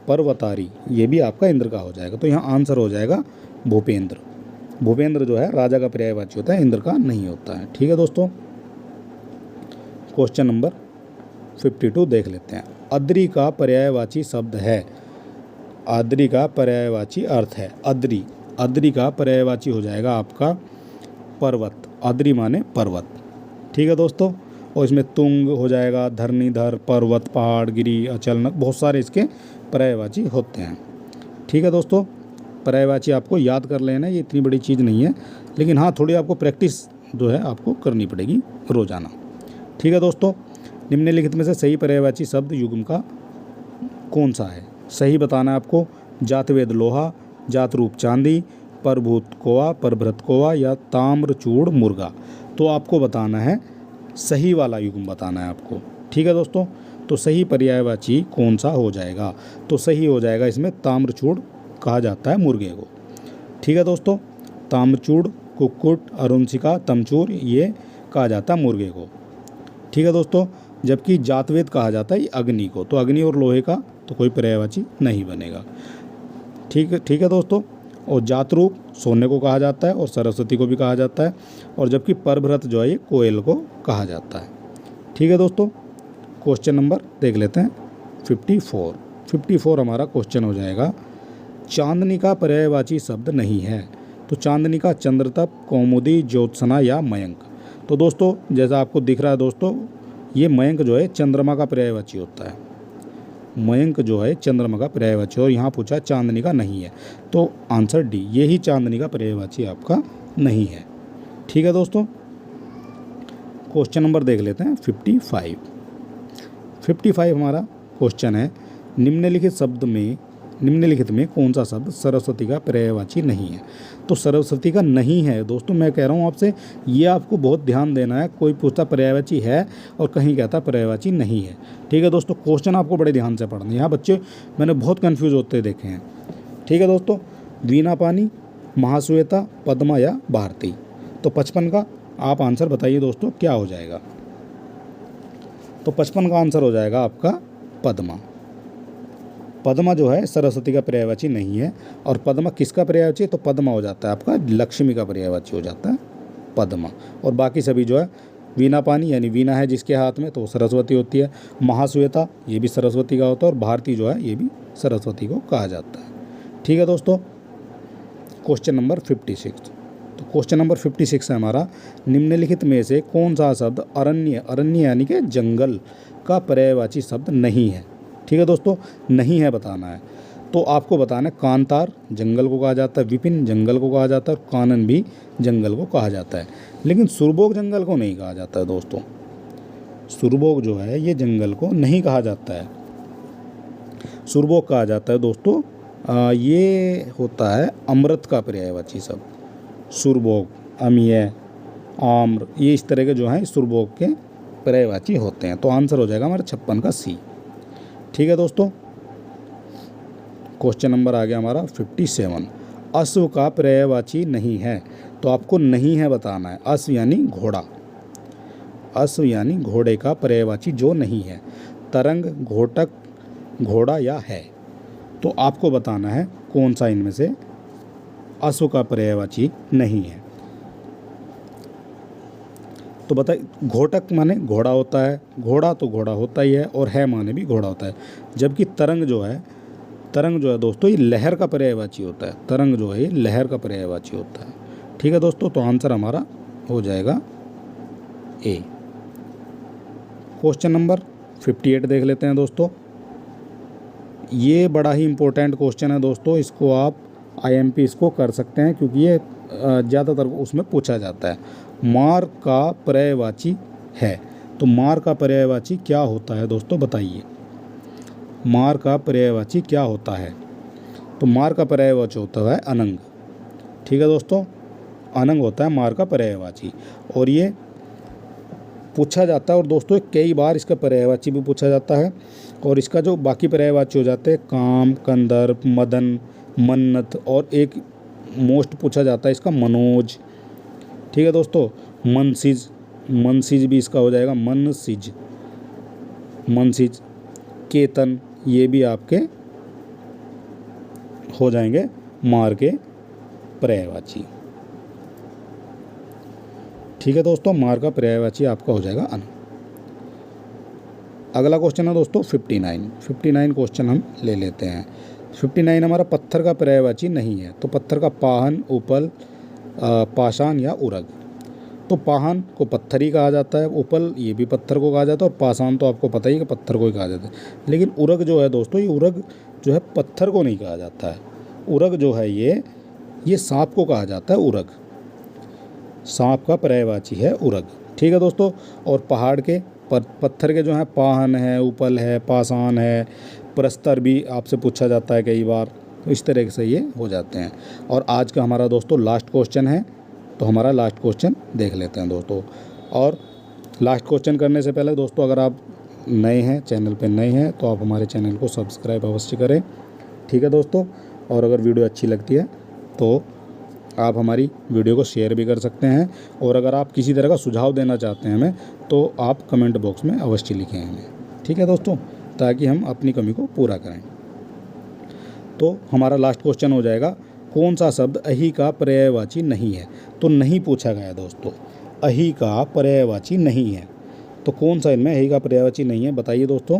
Speaker 1: पर्वतारी ये भी आपका इंद्र का हो जाएगा। तो यहाँ आंसर हो जाएगा भूपेंद्र। भूपेंद्र जो है राजा का पर्यायवाची होता है, इंद्र का नहीं होता है। ठीक है दोस्तों, क्वेश्चन नंबर 52 देख लेते हैं। अद्री का पर्यायवाची शब्द है, अद्री का पर्यायवाची अर्थ है अद्री। अद्री का पर्यायवाची हो जाएगा आपका पर्वत, अद्री माने पर्वत। ठीक है दोस्तों, और इसमें तुंग हो जाएगा, धरणीधर, पर्वत, पहाड़, गिरी, अचलनक, बहुत सारे इसके पर्यायवाची होते हैं। ठीक है दोस्तों, पर्यायवाची आपको याद कर लेना, ये इतनी बड़ी चीज़ नहीं है, लेकिन हाँ थोड़ी आपको प्रैक्टिस जो है आपको करनी पड़ेगी रोज़ाना। ठीक है दोस्तों, निम्नलिखित में से सही पर्यायवाची शब्द युग्म का कौन सा है? सही बताना है आपको। जातवेद लोहा, जात रूप चांदी, परभूत कोआ, परभृत कोआ या ताम्रचूड़ मुर्गा। तो आपको बताना है सही वाला युग्म बताना है आपको। ठीक है दोस्तों, तो सही पर्यायवाची कौन सा हो जाएगा? तो सही हो जाएगा इसमें ताम्रचूड़ कहा जाता है मुर्गे को। ठीक है दोस्तों, ताम्रचूड़, कुक्कुट, अरुणसिका, तमचूर ये कहा जाता है मुर्गे को। ठीक है दोस्तों, जबकि जातवेद कहा जाता है अग्नि को। तो अग्नि और लोहे का तो कोई पर्यायवाची नहीं बनेगा। ठीक है दोस्तों, और जातरूप सोने को कहा जाता है और सरस्वती को भी कहा जाता है, और जबकि परभृत जो है ये कोयल को कहा जाता है। ठीक है दोस्तों, क्वेश्चन नंबर देख लेते हैं 54। 54 हमारा क्वेश्चन हो जाएगा चांदनी का पर्यायवाची शब्द नहीं है। तो चांदनी का चंद्रतप, कौमुदी, ज्योत्सना या मयंक। तो दोस्तों जैसा आपको दिख रहा है दोस्तों, ये मयंक जो है चंद्रमा का पर्यायवाची होता है। मयंक जो है चंद्रमा का पर्यायवाची, और यहाँ पूछा चांदनी का नहीं है, तो आंसर डी, ये ही चांदनी का पर्यायवाची आपका नहीं है। ठीक है दोस्तों, क्वेश्चन नंबर देख लेते हैं 55। 55 हमारा क्वेश्चन है, निम्नलिखित में कौन सा शब्द सरस्वती का पर्यायवाची नहीं है। तो सरस्वती का नहीं है दोस्तों, मैं कह रहा हूँ आपसे, ये आपको बहुत ध्यान देना है। कोई पूछता पर्यायवाची है और कहीं कहता पर्यायवाची नहीं है। ठीक है दोस्तों, क्वेश्चन आपको बड़े ध्यान से पढ़ना है। यहाँ बच्चे मैंने बहुत कन्फ्यूज होते देखे हैं। ठीक है दोस्तों, वीणा पानी, महाश्वेता, पद्मा या भारती। तो 55 का आप आंसर बताइए दोस्तों क्या हो जाएगा। तो 55 का आंसर हो जाएगा आपका पद्मा। पद्मा जो है सरस्वती का पर्यायवाची नहीं है। और पद्मा किसका पर्यायवाची है, तो पद्मा हो जाता है आपका लक्ष्मी का पर्यायवाची हो जाता है पद्मा। और बाकी सभी जो है, वीणा पानी यानी वीणा है जिसके हाथ में, तो सरस्वती होती है। महाश्वेता ये भी सरस्वती का होता है। और भारती जो है ये भी सरस्वती को कहा जाता है। ठीक है दोस्तों, क्वेश्चन नंबर 56। तो क्वेश्चन नंबर 56 है हमारा, निम्नलिखित में से कौन सा शब्द अरण्य यानी कि जंगल का पर्यायवाची शब्द नहीं है। ठीक है दोस्तों, नहीं है बताना है। तो आपको बताना है, कांतार जंगल को कहा जाता है, विपिन जंगल को कहा जाता है, और कानन भी जंगल को कहा जाता है। लेकिन सुरभोग जंगल को नहीं कहा जाता है दोस्तों। सुरभोग जो है ये जंगल को नहीं कहा जाता है। सुरभोग कहा जाता है दोस्तों, ये होता है अमृत का पर्यायवाची शब्द। सुरभोग, अमीय, आम्र, ये इस तरह के जो हैं सुरभोग के पर्यायवाची होते हैं। तो आंसर हो जाएगा हमारा 56 का सी। ठीक है दोस्तों, क्वेश्चन नंबर आ गया हमारा 57। अश्व का पर्यायवाची नहीं है। तो आपको नहीं है बताना है। अश्व यानी घोड़ा, अश्व यानी घोड़े का पर्यायवाची जो नहीं है। तरंग, घोटक, घोड़ा या है। तो आपको बताना है कौन सा इनमें से अश्व का पर्यायवाची नहीं है। तो बताइए, घोटक माने घोड़ा होता है, घोड़ा तो घोड़ा होता ही है, और है माने भी घोड़ा होता है। जबकि तरंग जो है दोस्तों ये लहर का पर्यायवाची होता है। तरंग जो है ये लहर का पर्यायवाची होता है। ठीक है दोस्तों, तो आंसर हमारा हो जाएगा ए। क्वेश्चन नंबर 58 देख लेते हैं दोस्तों। ये बड़ा ही इम्पोर्टेंट क्वेश्चन है दोस्तों, इसको आप IMP इसको कर सकते हैं क्योंकि ये ज़्यादातर उसमें पूछा जाता है। मार का पर्यायवाची है। तो मार का पर्यायवाची क्या होता है दोस्तों, बताइए। मार का पर्यायवाची क्या होता है। तो मार का पर्यायवाची होता है अनंग। ठीक है दोस्तों, अनंग होता है मार का पर्यायवाची। और ये पूछा जाता है, और दोस्तों कई बार इसका पर्यायवाची भी पूछा जाता है। और इसका जो बाकी पर्यायवाची हो जाते हैं, काम, कंदर्प, मदन, मन्नत, और एक मोस्ट पूछा जाता है इसका मनोज। ठीक है दोस्तों, मनसिज भी इसका हो जाएगा, मनसिज, केतन, ये भी आपके हो जाएंगे मार के पर्यायवाची। ठीक है दोस्तों, मार का पर्यायवाची आपका हो जाएगा अन। अगला क्वेश्चन है दोस्तों 59 क्वेश्चन हम ले लेते हैं। 59 हमारा पत्थर का पर्यायवाची नहीं है। तो पत्थर का पाहन, उपल, पाषाण या उरग। तो पाहन को पत्थर ही कहा जाता है, उपल ये भी पत्थर को कहा जाता है, और पाषाण तो आपको पता ही कि पत्थर को ही कहा जाता है। लेकिन उरग जो है दोस्तों, ये उरग जो है पत्थर को नहीं कहा जाता है। उरग जो है ये सांप को कहा जाता है। उरग सांप का पर्यायवाची है उरग। ठीक है दोस्तों, और पहाड़ के पत्थर के जो हैं पाहन है, उपल है, पाषाण है, प्रस्तर भी आपसे पूछा जाता है कई बार। तो इस तरह से ये हो जाते हैं। और आज का हमारा दोस्तों लास्ट क्वेश्चन है, तो हमारा लास्ट क्वेश्चन देख लेते हैं दोस्तों। और लास्ट क्वेश्चन करने से पहले दोस्तों, अगर आप नए हैं, चैनल पे नए हैं, तो आप हमारे चैनल को सब्सक्राइब अवश्य करें। ठीक है दोस्तों, और अगर वीडियो अच्छी लगती है तो आप हमारी वीडियो को शेयर भी कर सकते हैं। और अगर आप किसी तरह का सुझाव देना चाहते हैं हमें, तो आप कमेंट बॉक्स में अवश्य लिखें हमें। ठीक है दोस्तों, ताकि हम अपनी कमी को पूरा करें। तो हमारा लास्ट क्वेश्चन हो जाएगा, कौन सा शब्द अहि का पर्यायवाची नहीं है। तो नहीं पूछा गया दोस्तों, अहि का पर्यायवाची नहीं है। तो कौन सा इनमें अहि का पर्यायवाची नहीं है, बताइए दोस्तों।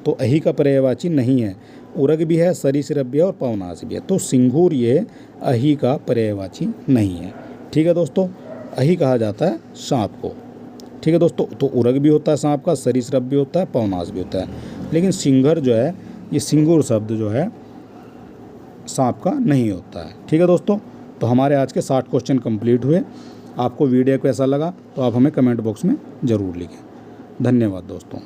Speaker 1: तो अहि का पर्यायवाची नहीं है। उरग भी है, सरीसृप भी है, और पवनाश भी है। तो सिंगूर ये अहि का पर्यायवाची नहीं है। ठीक है दोस्तों, अहि कहा जाता है सांप को। ठीक है दोस्तों, तो उरग भी होता है सांप का, सरीसृप भी होता है, पवनाश भी होता है। लेकिन सिंघर जो है, ये सिंगूर शब्द जो है सांप का नहीं होता है। ठीक है दोस्तों, तो हमारे आज के 60 क्वेश्चन कंप्लीट हुए। आपको वीडियो कैसा लगा तो आप हमें कमेंट बॉक्स में ज़रूर लिखें। धन्यवाद दोस्तों।